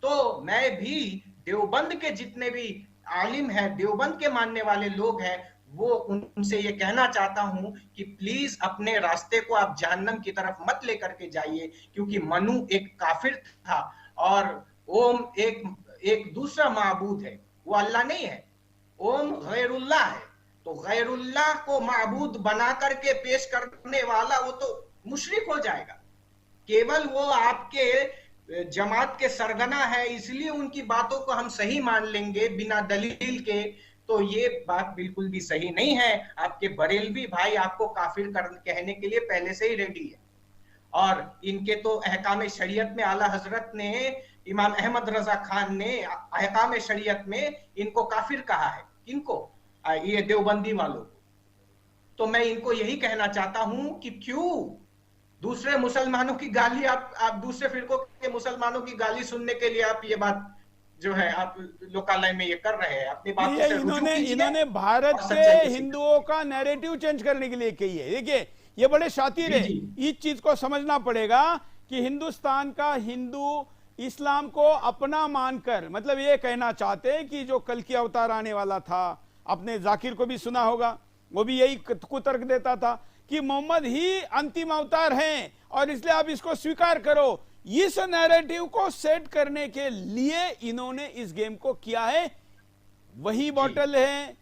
तो मैं भी देवबंद के जितने भी आलिम हैं, देवबंद के मानने वाले लोग हैं, वो उनसे ये कहना चाहता हूं कि प्लीज अपने रास्ते को आप जहन्नम की तरफ मत लेकर के जाइए, क्योंकि मनु एक काफिर था और ओम एक दूसरा माबूद है, वो अल्लाह नहीं है, ओम गैरुल्लाह है। तो गैरुल्लाह को माबूद बना करके पेश करने वाला वो तो मुशरिक हो जाएगा। केवल वो आपके जमात के सरगना है, इसलिए उनकी बातों को हम सही मान लेंगे बिना दलील के, तो ये बात बिल्कुल भी सही नहीं है। आपके बरेलवी भाई आपको काफिर कहने के लिए पहले से ही रेडी है। और इनके तो अहकाम शरीयत में आला हजरत ने, इमाम अहमद रजा खान ने अहकाम शरीयत में इनको काफिर कहा है। इनको, ये देवबंदी वालों को। तो मैं इनको यही कहना चाहता हूं कि क्यों दूसरे मुसलमानों की गाली, आप दूसरे फिरकों के मुसलमानों की गाली सुनने के लिए आप ये बात जो है आप लोकालय में ये कर रहे हैं, अपनी बातों से इन्होंने भारत के हिंदुओं का नैरेटिव चेंज करने के लिए कही है। देखिए ये बड़े शातिर है, इस चीज को समझना पड़ेगा कि हिंदुस्तान का हिंदू इस्लाम को अपना मानकर, मतलब ये कहना चाहते हैं कि जो कल की अवतार आने वाला था, आपने जाकिर को भी सुना होगा, वो भी यही कुतर्क देता था कि मोहम्मद ही अंतिम अवतार हैं और इसलिए आप इसको स्वीकार करो। इस नैरेटिव को सेट करने के लिए इन्होंने इस गेम को किया है। वही बॉटल है,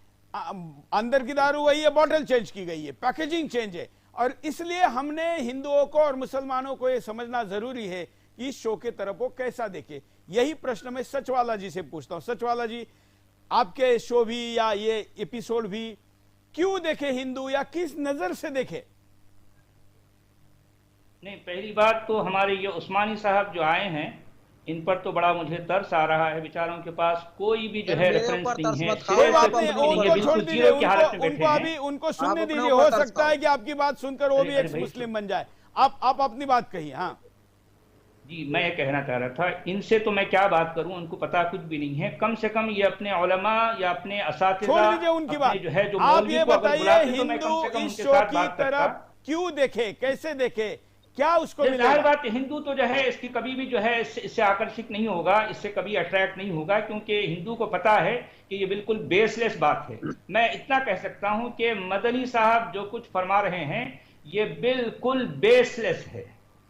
अंदर की दारू वही है, बॉटल चेंज की गई है, पैकेजिंग चेंज है। और इसलिए हमने हिंदुओं को और मुसलमानों को यह समझना जरूरी है कि इस शो के तरफ वो कैसा देखे। यही प्रश्न मैं सचवाला जी से पूछता हूं। सचवाला जी, आपके शो भी या ये एपिसोड भी क्यों देखे हिंदू, या किस नजर से देखे? नहीं, पहली बात तो हमारे ये उस्मानी साहब जो आए हैं, इन पर तो बड़ा मुझे तरस आ रहा है। बेचारों के पास कोई भी जो है रेफरेंस नहीं है, कोई बात नहीं, उनको छोड़ दीजिए, उनको अभी उनको सुनने दीजिए। हो सकता है कि आपकी बात सुनकर वो भी एक मुस्लिम बन जाए। आप अपनी बात कहिए। हाँ जी, मैं ये कहना चाह रहा था, इनसे तो मैं क्या बात करूं, उनको पता कुछ भी नहीं है। कम से कम ये अपने उलमा या अपने असातिज़ा, छोड़ दीजिए उनकी बात, जो है जो आप ये बताइए हिंदू इस शो की तरफ क्यों देखे, कैसे देखे, क्या उसको मिलेगा? जाहिर बात है, हिंदू तो जो है इसकी कभी भी जो है इससे आकर्षित नहीं होगा, इससे कभी अट्रैक्ट नहीं होगा, क्योंकि हिंदू को पता है कि ये बिल्कुल बेसलेस बात है। मैं इतना कह सकता हूं कि मदनी साहब जो कुछ फरमा रहे हैं ये बिल्कुल बेसलेस है,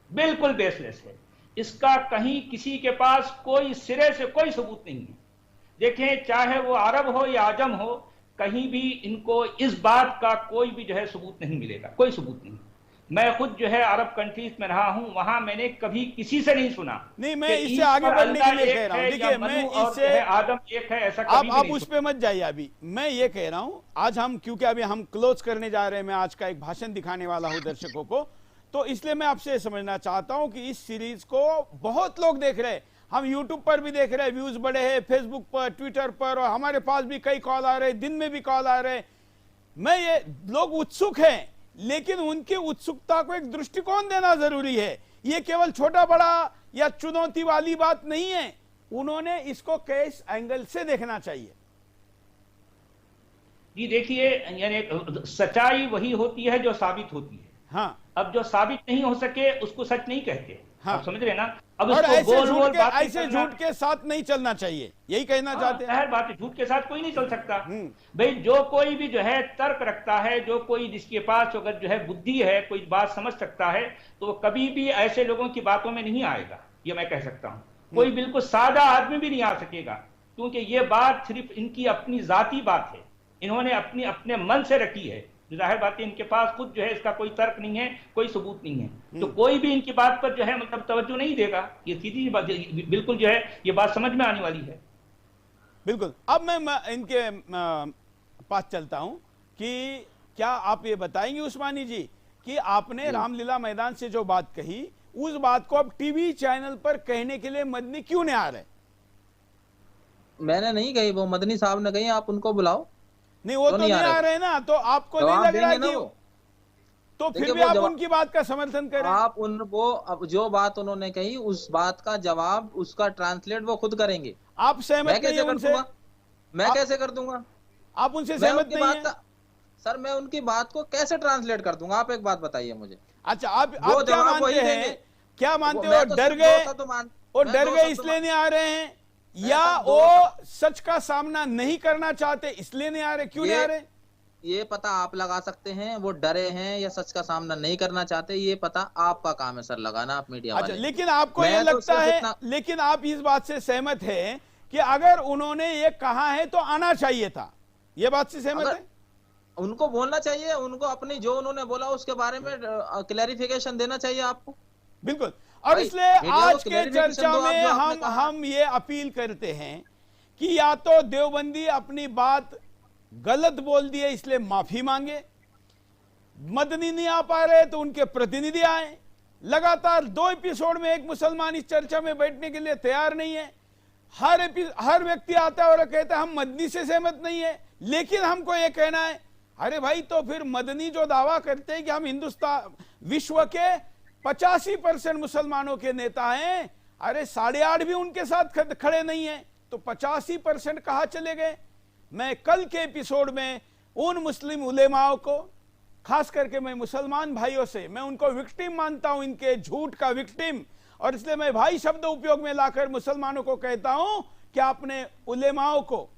बिल्कुल बेसलेस है। इसका कहीं किसी के पास कोई सिरे से कोई सबूत नहीं है। देखें, चाहे वो अरब हो या आजम हो, कहीं भी इनको इस बात का कोई भी जो है सबूत नहीं मिलेगा, कोई सबूत नहीं। मैं खुद जो है अरब कंट्रीज में रहा हूं, वहां मैंने कभी किसी से नहीं सुना। नहीं, मैं इससे आगे बढ़ने के लिए कह रहा हूं। देखिए, मैं इससे आदम एक है ऐसा कभी आप उस पे मत जाइए। अभी मैं ये कह रहा हूं, आज हम, क्योंकि अभी हम क्लोज करने जा रहे हैं, मैं आज का एक भाषण दिखाने वाला हूं दर्शकों को, तो इसलिए मैं आपसे समझना चाहता हूं कि इस सीरीज को बहुत लोग देख रहे हैं। हम यूट्यूब पर भी देख रहे हैं, व्यूज बढ़े हैं, फेसबुक पर, ट्विटर पर, और हमारे पास भी कई कॉल आ रहे हैं, दिन में भी कॉल आ रहे हैं। मैं ये लोग उत्सुक हैं, लेकिन उनकी उत्सुकता को एक दृष्टिकोण देना जरूरी है। ये केवल छोटा बड़ा या चुनौती वाली बात नहीं है, उन्होंने इसको किस एंगल से देखना चाहिए। जी देखिए, यानी सच्चाई वही होती है जो साबित होती है। हाँ, अब जो साबित नहीं हो सके उसको सच नहीं कहते। हाँ, आप समझ रहे ना। अब और उसको गोल गोल बातें ऐसे झूठ के साथ नहीं चलना चाहिए, यही कहना चाहते हैं। जाहिर बात है, झूठ के साथ कोई नहीं चल सकता। भाई जो कोई भी जो है तर्क रखता है, जो कोई जिसके पास अगर जो है बुद्धि है, कोई बात समझ सकता है, तो वो कभी भी ऐसे लोगों की बातों में नहीं आएगा, ये मैं कह सकता हूं। कोई बिल्कुल सादा आदमी भी नहीं आ सकेगा, क्योंकि ये बात सिर्फ इनकी अपनी जाती बात है, इन्होंने अपने मन से रखी है। जाहिर बात है, इनके पास खुद जो है इसका कोई तर्क नहीं है, कोई सबूत नहीं है, तो कोई भी इनकी बात पर जो है मतलब तवज्जो नहीं देगा। ये सीधी बात, बिल्कुल जो है ये बात समझ में आने वाली है। बिल्कुल। अब मैं इनके पास चलता हूं कि क्या आप ये बताएंगे उस्मानी जी कि आपने रामलीला मैदान से जो बात कही, उस बात को अब टीवी चैनल पर कहने के लिए मदनी क्यों नहीं आ रहे? मैंने नहीं कही, वो मदनी साहब ने कही, आप उनको बुलाओ। नहीं, वो तो नहीं आ रहे ना, तो आपको नहीं लग रहा कि तो फिर भी आप उनकी बात का समर्थन करें? आप उनको, अब जो बात उन्होंने कही उस बात का जवाब, उसका ट्रांसलेट वो खुद करेंगे। आप सहमत नहीं हैं उनसे? मैं कैसे कर दूंगा? आप उनसे सहमत नहीं हैं? सर मैं उनकी बात को कैसे ट्रांसलेट कर दूंगा? आप एक बात बताइए मुझे। अच्छा, आप क्या मानते हैं? क्या मानते हो? डर गए, वो डर गए इसलिए नहीं आ रहे हैं, या वो सच का सामना नहीं करना चाहते इसलिए नहीं आ रहे? क्यों नहीं आ रहे? ये पता आप लगा सकते हैं, वो डरे हैं या सच का सामना नहीं करना चाहते, ये पता आपका काम है सर लगाना, आप मीडिया वाले। अच्छा, लेकिन आपको ये लगता है, लेकिन आप इस बात से सहमत हैं कि अगर उन्होंने ये कहा है तो आना चाहिए था, ये बात से सहमत है? उनको बोलना चाहिए, उनको अपनी जो उन्होंने बोला उसके बारे में क्लैरिफिकेशन देना चाहिए आपको। बिल्कुल। और इसलिए आज के चर्चा में हम ये अपील करते हैं कि या तो देवबंदी अपनी बात गलत बोल दिए इसलिए माफी मांगे, मदनी नहीं आ पा रहे तो उनके प्रतिनिधि आए। लगातार 2 एपिसोड में एक मुसलमान इस चर्चा में बैठने के लिए तैयार नहीं है। हर व्यक्ति आता है और कहता है हम मदनी से सहमत नहीं है, लेकिन हमको ये कहना है, अरे भाई तो फिर मदनी जो दावा करते हैं कि हम हिंदुस्तान विश्व के 85% मुसलमानों के नेता हैं, अरे 8.5 भी उनके साथ खड़े नहीं है, तो 85% कहां चले गए? मैं कल के एपिसोड में उन मुस्लिम उलेमाओं को, खास करके मैं मुसलमान भाइयों से, मैं उनको विक्टिम मानता हूं, इनके झूठ का विक्टिम, और इसलिए मैं भाई शब्द उपयोग में लाकर मुसलमानों को कहता हूं कि अपने उलेमाओं को,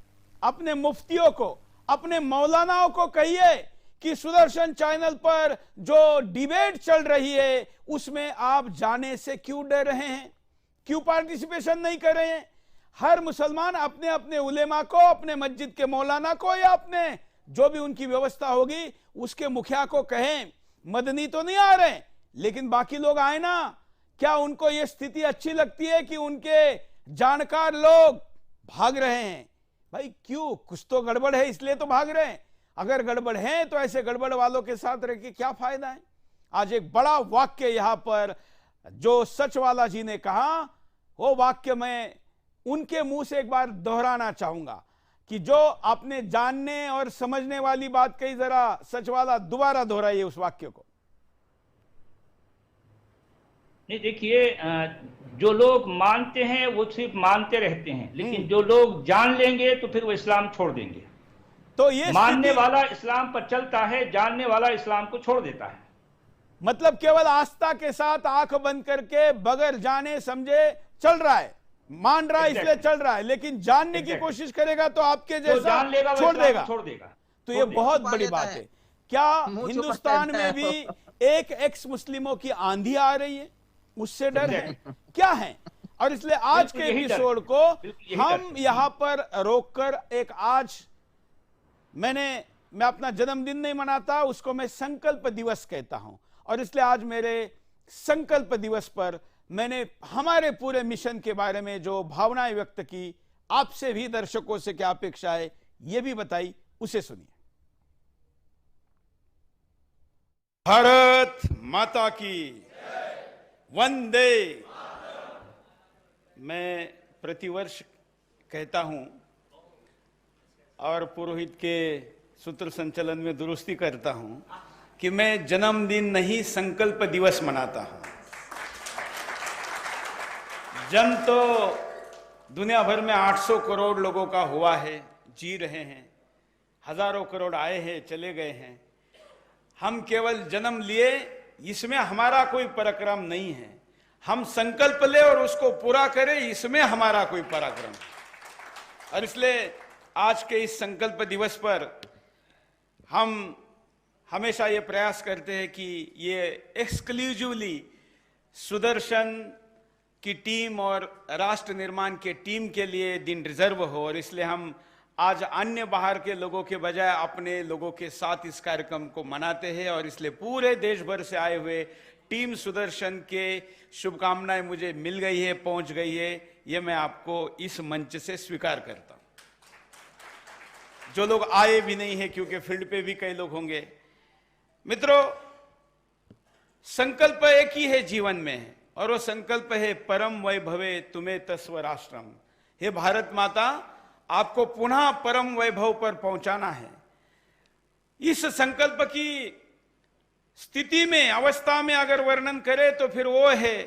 अपने मुफ्तियों को, अपने मौलानाओं को कहिए कि सुदर्शन चैनल पर जो डिबेट चल रही है उसमें आप जाने से क्यों डर रहे हैं, क्यों पार्टिसिपेशन नहीं कर रहे हैं? हर मुसलमान अपने अपने उलेमा को, अपने मस्जिद के मौलाना को, या अपने जो भी उनकी व्यवस्था होगी उसके मुखिया को कहें मदनी तो नहीं आ रहे लेकिन बाकी लोग आए ना। क्या उनको यह स्थिति अच्छी लगती है कि उनके जानकार लोग भाग रहे हैं? भाई क्यों? कुछ तो गड़बड़ है इसलिए तो भाग रहे हैं। अगर गड़बड़ है तो ऐसे गड़बड़ वालों के साथ रह के क्या फायदा है? आज एक बड़ा वाक्य यहां पर जो सचवाला जी ने कहा, वो वाक्य मैं उनके मुंह से एक बार दोहराना चाहूंगा कि जो आपने जानने और समझने वाली बात कही, जरा सचवाला दोबारा दोहराइए उस वाक्य को। नहीं देखिए, जो लोग मानते हैं वो सिर्फ मानते रहते हैं, लेकिन जो लोग जान लेंगे तो फिर वो इस्लाम छोड़ देंगे। तो ये मानने वाला इस्लाम पर चलता है, जानने वाला इस्लाम को छोड़ देता है। मतलब केवल आस्था के साथ आंख बंद करके बगैर जाने समझे चल रहा है, मान रहा है इसलिए चल रहा है, लेकिन जानने की कोशिश करेगा तो आपके जैसा छोड़ देगा। तो ये बहुत बड़ी बात है। क्या हिंदुस्तान में भी एक एक्स मुस्लिमों की आंधी आ रही है? उससे डर है क्या है? और इसलिए आज के एपिसोड को हम यहां पर रोककर एक, आज मैं अपना जन्मदिन नहीं मनाता, उसको मैं संकल्प दिवस कहता हूं, और इसलिए आज मेरे संकल्प दिवस पर मैंने हमारे पूरे मिशन के बारे में जो भावनाएं व्यक्त की, आपसे भी दर्शकों से क्या अपेक्षा है यह भी बताई, उसे सुनिए। भारत माता की वंदे। मैं प्रतिवर्ष कहता हूं और पुरोहित के सूत्र संचलन में दुरुस्ती करता हूं कि मैं जन्मदिन नहीं संकल्प दिवस मनाता हूं। जन्म तो दुनिया भर में 800 करोड़ लोगों का हुआ है, जी रहे हैं, हजारों करोड़ आए हैं, चले गए हैं। हम केवल जन्म लिए, इसमें हमारा कोई पराक्रम नहीं है। हम संकल्प ले और उसको पूरा करें, इसमें हमारा कोई पराक्रम है। और इसलिए आज के इस संकल्प दिवस पर हम हमेशा ये प्रयास करते हैं कि ये एक्सक्लूसिवली सुदर्शन की टीम और राष्ट्र निर्माण के टीम के लिए दिन रिजर्व हो, और इसलिए हम आज अन्य बाहर के लोगों के बजाय अपने लोगों के साथ इस कार्यक्रम को मनाते हैं। और इसलिए पूरे देश भर से आए हुए टीम सुदर्शन के शुभकामनाएं मुझे मिल गई है, पहुंच गई है, ये मैं आपको इस मंच से स्वीकार करता हूं। जो लोग आए भी नहीं है, क्योंकि फील्ड पे भी कई लोग होंगे। मित्रों, संकल्प एक ही है जीवन में, और वो संकल्प है परम वैभवे तुम्हें तस्व राष्ट्रम। हे भारत माता, आपको पुनः परम वैभव पर पहुंचाना है। इस संकल्प की स्थिति में, अवस्था में अगर वर्णन करें तो फिर वो है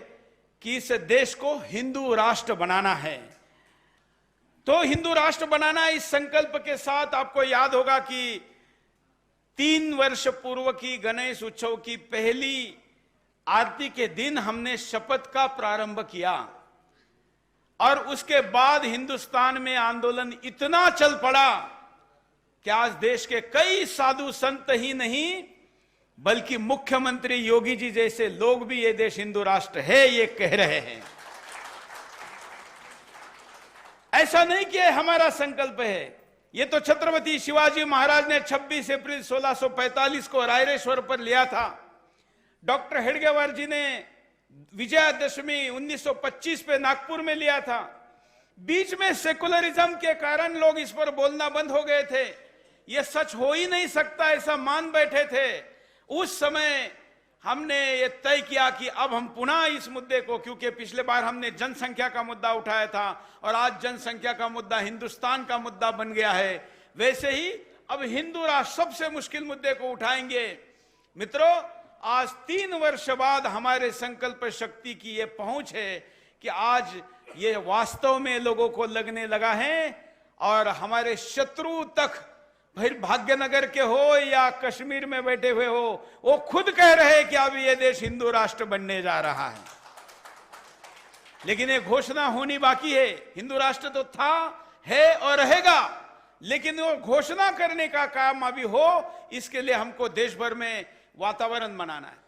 कि इस देश को हिंदू राष्ट्र बनाना है। तो हिंदू राष्ट्र बनाना, इस संकल्प के साथ आपको याद होगा कि 3 वर्ष पूर्व की गणेश उत्सव की पहली आरती के दिन हमने शपथ का प्रारंभ किया, और उसके बाद हिंदुस्तान में आंदोलन इतना चल पड़ा कि आज देश के कई साधु संत ही नहीं, बल्कि मुख्यमंत्री योगी जी जैसे लोग भी ये देश हिंदू राष्ट्र है ये कह रहे हैं। ऐसा नहीं कि हमारा संकल्प है, ये तो छत्रपति शिवाजी महाराज ने 26 अप्रैल 1645 को रायरेश्वर पर लिया था। डॉक्टर हेडगेवार जी ने विजयादशमी 1925 पे नागपुर में लिया था। बीच में सेकुलरिज्म के कारण लोग इस पर बोलना बंद हो गए थे। ये सच हो ही नहीं सकता, ऐसा मान बैठे थे। उस समय हमने ये तय किया कि अब हम पुनः इस मुद्दे को, क्योंकि पिछले बार हमने जनसंख्या का मुद्दा उठाया था और आज जनसंख्या का मुद्दा हिंदुस्तान का मुद्दा बन गया है, वैसे ही अब हिंदू राष्ट्र सबसे मुश्किल मुद्दे को उठाएंगे। मित्रों, आज 3 वर्ष बाद हमारे संकल्प शक्ति की ये पहुंच है कि आज ये वास्तव में लोगों को लगने लगा है, और हमारे शत्रु तक, फिर भाग्यनगर के हो या कश्मीर में बैठे हुए हो, वो खुद कह रहे हैं कि अब ये देश हिंदू राष्ट्र बनने जा रहा है। लेकिन ये घोषणा होनी बाकी है। हिंदू राष्ट्र तो था, है और रहेगा, लेकिन वो घोषणा करने का काम अभी हो, इसके लिए हमको देश भर में वातावरण बनाना है।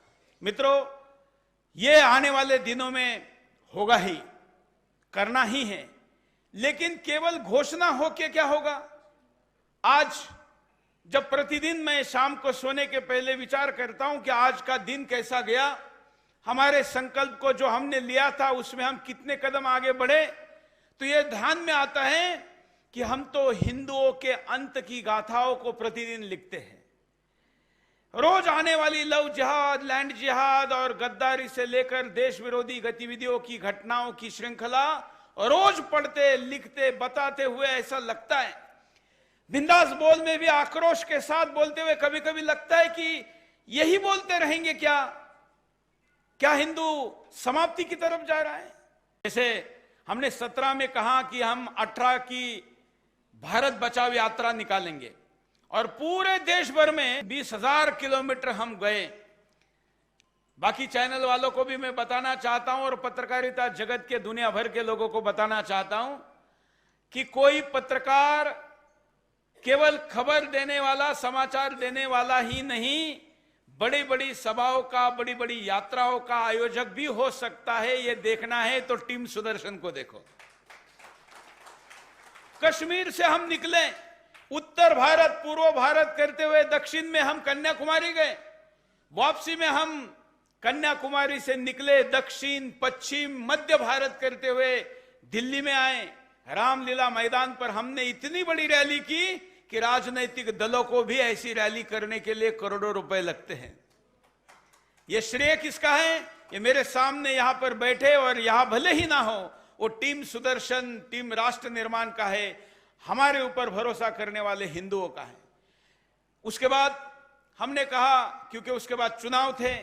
मित्रों, ये आने वाले दिनों में होगा ही, करना ही है, लेकिन केवल घोषणा होके क्या होगा। आज जब प्रतिदिन मैं शाम को सोने के पहले विचार करता हूं कि आज का दिन कैसा गया, हमारे संकल्प को जो हमने लिया था उसमें हम कितने कदम आगे बढ़े, तो यह ध्यान में आता है कि हम तो हिंदुओं के अंत की गाथाओं को प्रतिदिन लिखते हैं। रोज आने वाली लव जिहाद, लैंड जिहाद और गद्दारी से लेकर देश विरोधी गतिविधियों की घटनाओं की श्रृंखला रोज पढ़ते, लिखते, बताते हुए ऐसा लगता है, बिंदास बोल में भी आक्रोश के साथ बोलते हुए कभी कभी लगता है कि यही बोलते रहेंगे क्या हिंदू समाप्ति की तरफ जा रहा है। जैसे हमने 17 में कहा कि हम 18 की भारत बचाओ यात्रा निकालेंगे, और पूरे देश भर में 20,000 किलोमीटर हम गए। बाकी चैनल वालों को भी मैं बताना चाहता हूं, और पत्रकारिता जगत के दुनिया भर के लोगों को बताना चाहता हूं कि कोई पत्रकार केवल खबर देने वाला, समाचार देने वाला ही नहीं, बड़ी बड़ी सभाओं का, बड़ी बड़ी यात्राओं का आयोजक भी हो सकता है। ये देखना है तो टीम सुदर्शन को देखो। कश्मीर से हम निकले, उत्तर भारत, पूर्व भारत करते हुए दक्षिण में हम कन्याकुमारी गए। वापसी में हम कन्याकुमारी से निकले, दक्षिण, पश्चिम, मध्य भारत करते हुए दिल्ली में आए। रामलीला मैदान पर हमने इतनी बड़ी रैली की कि राजनीतिक दलों को भी ऐसी रैली करने के लिए करोड़ों रुपए लगते हैं। ये श्रेय किसका है? ये मेरे सामने यहां पर बैठे और यहां भले ही ना हो, वो टीम सुदर्शन, टीम राष्ट्र निर्माण का है, हमारे ऊपर भरोसा करने वाले हिंदुओं का है। उसके बाद हमने कहा, क्योंकि उसके बाद चुनाव थे,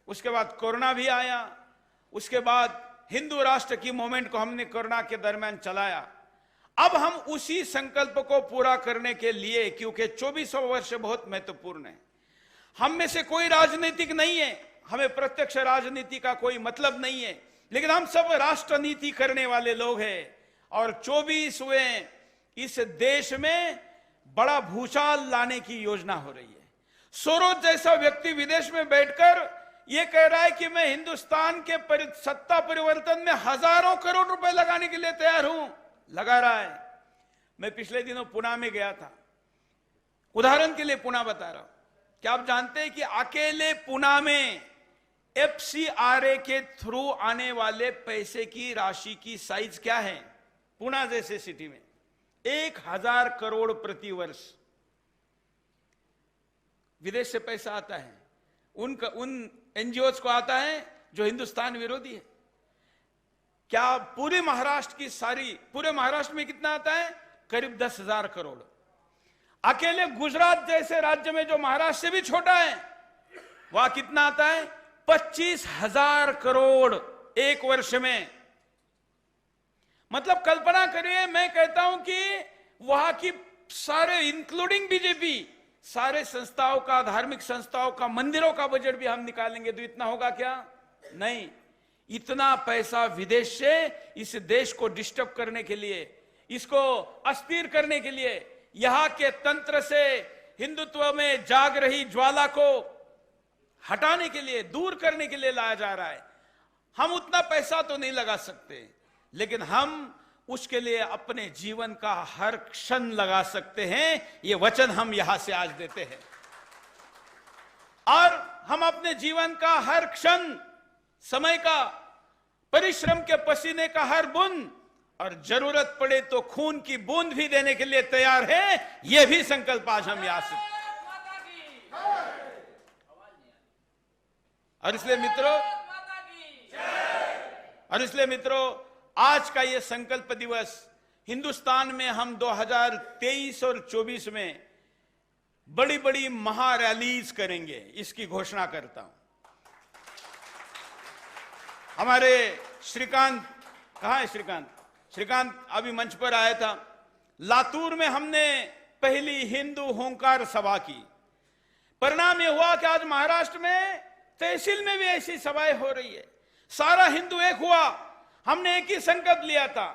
उसके बाद कोरोना भी आया, उसके बाद हिंदू राष्ट्र की मूवमेंट को हमने कोरोना के दरमियान चलाया। अब हम उसी संकल्प को पूरा करने के लिए, क्योंकि 2400 वर्ष बहुत महत्वपूर्ण है, हम में से कोई राजनीतिक नहीं है, हमें प्रत्यक्ष राजनीति का कोई मतलब नहीं है, लेकिन हम सब राष्ट्र नीति करने वाले लोग हैं। और 24वें इस देश में बड़ा भूचाल लाने की योजना हो रही है। सोरोस जैसा व्यक्ति विदेश में बैठकर यह कह रहा है कि मैं हिंदुस्तान के सत्ता परिवर्तन में हजारों करोड़ रुपए लगाने के लिए तैयार हूं, लगा रहा है। मैं पिछले दिनों पुणे में गया था, उदाहरण के लिए पुणे बता रहा हूं। क्या आप जानते हैं कि अकेले पुणे में FCRA के थ्रू आने वाले पैसे की राशि की साइज क्या है? पुणे जैसे सिटी में 1000 करोड़ प्रति वर्ष विदेश से पैसा आता है। उन NGOs को आता है जो हिंदुस्तान विरोधी है। क्या पूरे महाराष्ट्र में कितना आता है? करीब 10,000 करोड़। अकेले गुजरात जैसे राज्य में जो महाराष्ट्र से भी छोटा है, वहां कितना आता है? 25,000 करोड़ एक वर्ष में। मतलब कल्पना करिए, मैं कहता हूं कि वहां की सारे इंक्लूडिंग बीजेपी सारे संस्थाओं का, धार्मिक संस्थाओं का, मंदिरों का बजट भी हम निकालेंगे तो इतना होगा क्या? नहीं। इतना पैसा विदेश से इस देश को डिस्टर्ब करने के लिए, इसको अस्थिर करने के लिए, यहां के तंत्र से हिंदुत्व में जाग रही ज्वाला को हटाने के लिए, दूर करने के लिए लाया जा रहा है। हम उतना पैसा तो नहीं लगा सकते, लेकिन हम उसके लिए अपने जीवन का हर क्षण लगा सकते हैं। ये वचन हम यहां से आज देते हैं। और हम अपने जीवन का हर क्षण, समय का, परिश्रम के पसीने का हर बूंद, और जरूरत पड़े तो खून की बूंद भी देने के लिए तैयार है। यह भी संकल्प आज हम यहां से। और इसलिए मित्रों, आज का यह संकल्प दिवस, हिंदुस्तान में हम 2023 और 24 में बड़ी बड़ी महारैलीज करेंगे, इसकी घोषणा करता हूं। हमारे श्रीकांत, कहां है श्रीकांत? श्रीकांत अभी मंच पर आया था। लातूर में हमने पहली हिंदू होंकार सभा की। परिणाम यह हुआ कि आज महाराष्ट्र में तहसील में भी ऐसी सभाएं हो रही है। सारा हिंदू एक हुआ। हमने एक ही संकल्प लिया था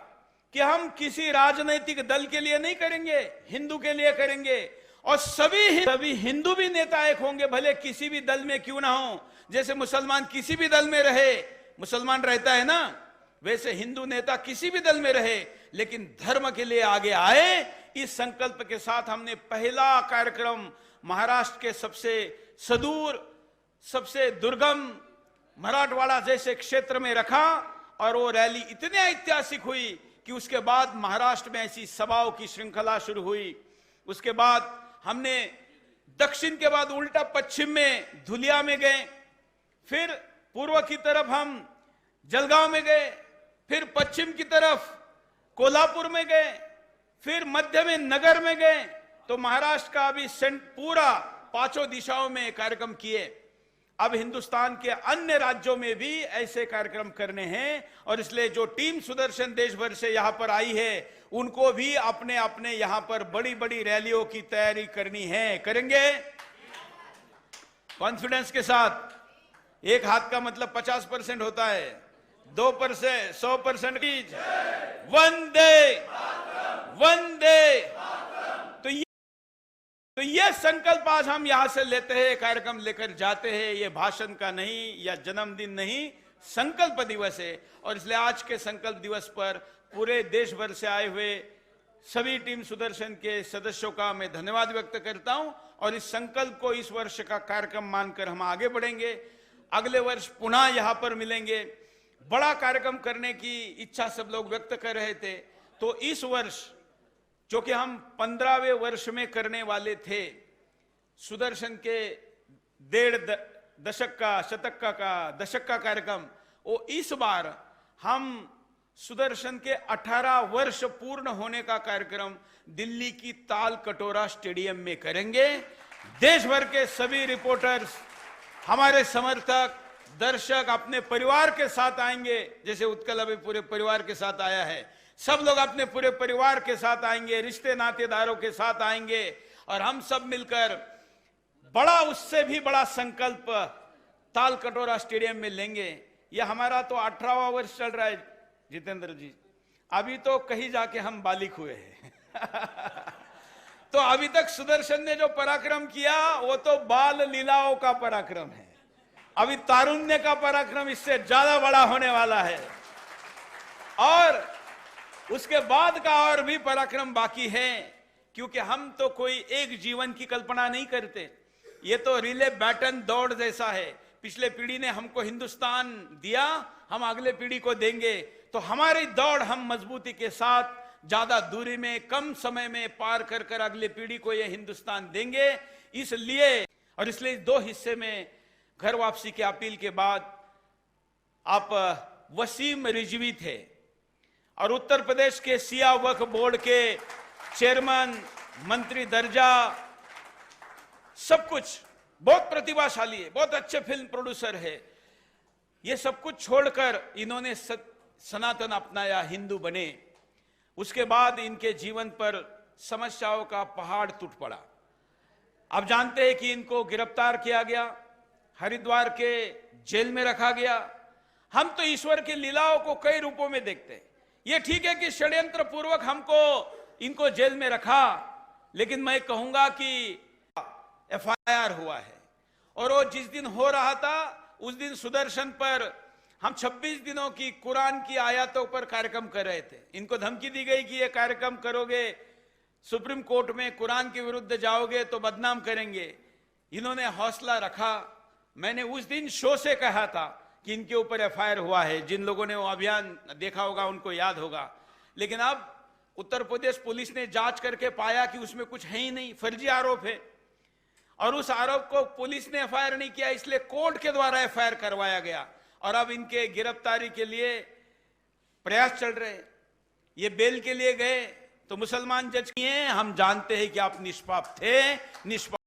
कि हम किसी राजनीतिक दल के लिए नहीं करेंगे, हिंदू के लिए करेंगे। और सभी हिंदू भी नेता एक होंगे, भले किसी भी दल में क्यों ना हो। जैसे मुसलमान किसी भी दल में रहे, मुसलमान रहता है ना, वैसे हिंदू नेता किसी भी दल में रहे, लेकिन धर्म के लिए आगे आए। इस संकल्प के साथ हमने पहला कार्यक्रम महाराष्ट्र के सबसे सुदूर, सबसे दुर्गम मराठवाड़ा जैसे क्षेत्र में रखा। और वो रैली इतनी ऐतिहासिक हुई कि उसके बाद महाराष्ट्र में ऐसी सभाओं की श्रृंखला शुरू हुई। उसके बाद हमने दक्षिण के बाद उल्टा पश्चिम में धुलिया में गए, फिर पूर्व की तरफ हम जलगांव में गए, फिर पश्चिम की तरफ कोल्हापुर में गए, फिर मध्य में नगर में गए। तो महाराष्ट्र का अभी पूरा 5 दिशाओं में कार्यक्रम किए। अब हिंदुस्तान के अन्य राज्यों में भी ऐसे कार्यक्रम करने हैं। और इसलिए जो टीम सुदर्शन देश भर से यहां पर आई है, उनको भी अपने अपने यहां पर बड़ी बड़ी रैलियों की तैयारी करनी है। करेंगे कॉन्फिडेंस के साथ। एक हाथ का मतलब 50% होता है, 2% 100% की वंदे वंदे। तो यह संकल्प आज हम यहां से लेते हैं, कार्यक्रम लेकर जाते हैं। यह भाषण का नहीं या जन्मदिन नहीं, संकल्प दिवस है। और इसलिए आज के संकल्प दिवस पर पूरे देश भर से आए हुए सभी टीम सुदर्शन के सदस्यों का मैं धन्यवाद व्यक्त करता हूं। और इस संकल्प को इस वर्ष का कार्यक्रम मानकर हम आगे बढ़ेंगे। अगले वर्ष पुनः यहां पर मिलेंगे। बड़ा कार्यक्रम करने की इच्छा सब लोग व्यक्त कर रहे थे। तो इस वर्ष जो कि हम 15वें वर्ष में करने वाले थे, सुदर्शन के 1.5 दशक का कार्यक्रम, वो इस बार हम सुदर्शन के 18 वर्ष पूर्ण होने का कार्यक्रम दिल्ली की ताल कटोरा स्टेडियम में करेंगे। देश भर के सभी रिपोर्टर्स, हमारे समर्थक, दर्शक अपने परिवार के साथ आएंगे। जैसे उत्कल अभी पूरे परिवार के साथ आया है, सब लोग अपने पूरे परिवार के साथ आएंगे, रिश्ते नातेदारों के साथ आएंगे और हम सब मिलकर बड़ा, उससे भी बड़ा संकल्प ताल कटोरा स्टेडियम में लेंगे। यह हमारा तो 18वां वर्ष चल रहा है जितेंद्र जी, अभी तो कहीं जाके हम बालिक हुए हैं। तो अभी तक सुदर्शन ने जो पराक्रम किया वो तो बाल लीलाओं का पराक्रम है। अभी तारुण्य का पराक्रम इससे ज्यादा बड़ा होने वाला है और उसके बाद का और भी पराक्रम बाकी है, क्योंकि हम तो कोई एक जीवन की कल्पना नहीं करते। ये तो रिले बैटन दौड़ जैसा है। पिछले पीढ़ी ने हमको हिंदुस्तान दिया, हम अगले पीढ़ी को देंगे। तो हमारी दौड़ हम मजबूती के साथ ज्यादा दूरी में कम समय में पार कर कर अगले पीढ़ी को ये हिंदुस्तान देंगे। इसलिए 2 हिस्से में घर वापसी की अपील के बाद आप वसीम रिजवी थे और उत्तर प्रदेश के सिया वक्फ बोर्ड के चेयरमैन, मंत्री दर्जा, सब कुछ, बहुत प्रतिभाशाली है, बहुत अच्छे फिल्म प्रोड्यूसर है। ये सब कुछ छोड़कर इन्होंने सनातन अपनाया, हिंदू बने। उसके बाद इनके जीवन पर समस्याओं का पहाड़ टूट पड़ा। आप जानते हैं कि इनको गिरफ्तार किया गया, हरिद्वार के जेल में रखा गया। हम तो ईश्वर की लीलाओं को कई रूपों में देखते हैं। ये ठीक है कि षड्यंत्र पूर्वक इनको जेल में रखा, लेकिन मैं कहूंगा कि एफआईआर हुआ है और वो जिस दिन हो रहा था उस दिन सुदर्शन पर हम 26 दिनों की कुरान की आयतों पर कार्यक्रम कर रहे थे। इनको धमकी दी गई कि ये कार्यक्रम करोगे, सुप्रीम कोर्ट में कुरान के विरुद्ध जाओगे तो बदनाम करेंगे। इन्होंने हौसला रखा। मैंने उस दिन शो से कहा था कि इनके ऊपर एफआईआर हुआ है। जिन लोगों ने वो अभियान देखा होगा उनको याद होगा। लेकिन अब उत्तर प्रदेश पुलिस ने जांच करके पाया कि उसमें कुछ है ही नहीं, फर्जी आरोप है और उस आरोप को पुलिस ने एफआईआर नहीं किया, इसलिए कोर्ट के द्वारा एफआईआर करवाया गया और अब इनके गिरफ्तारी के लिए प्रयास चल रहे। ये बेल के लिए गए तो मुसलमान जज किए, हम जानते हैं कि आप निष्पाप थे, निष्पाप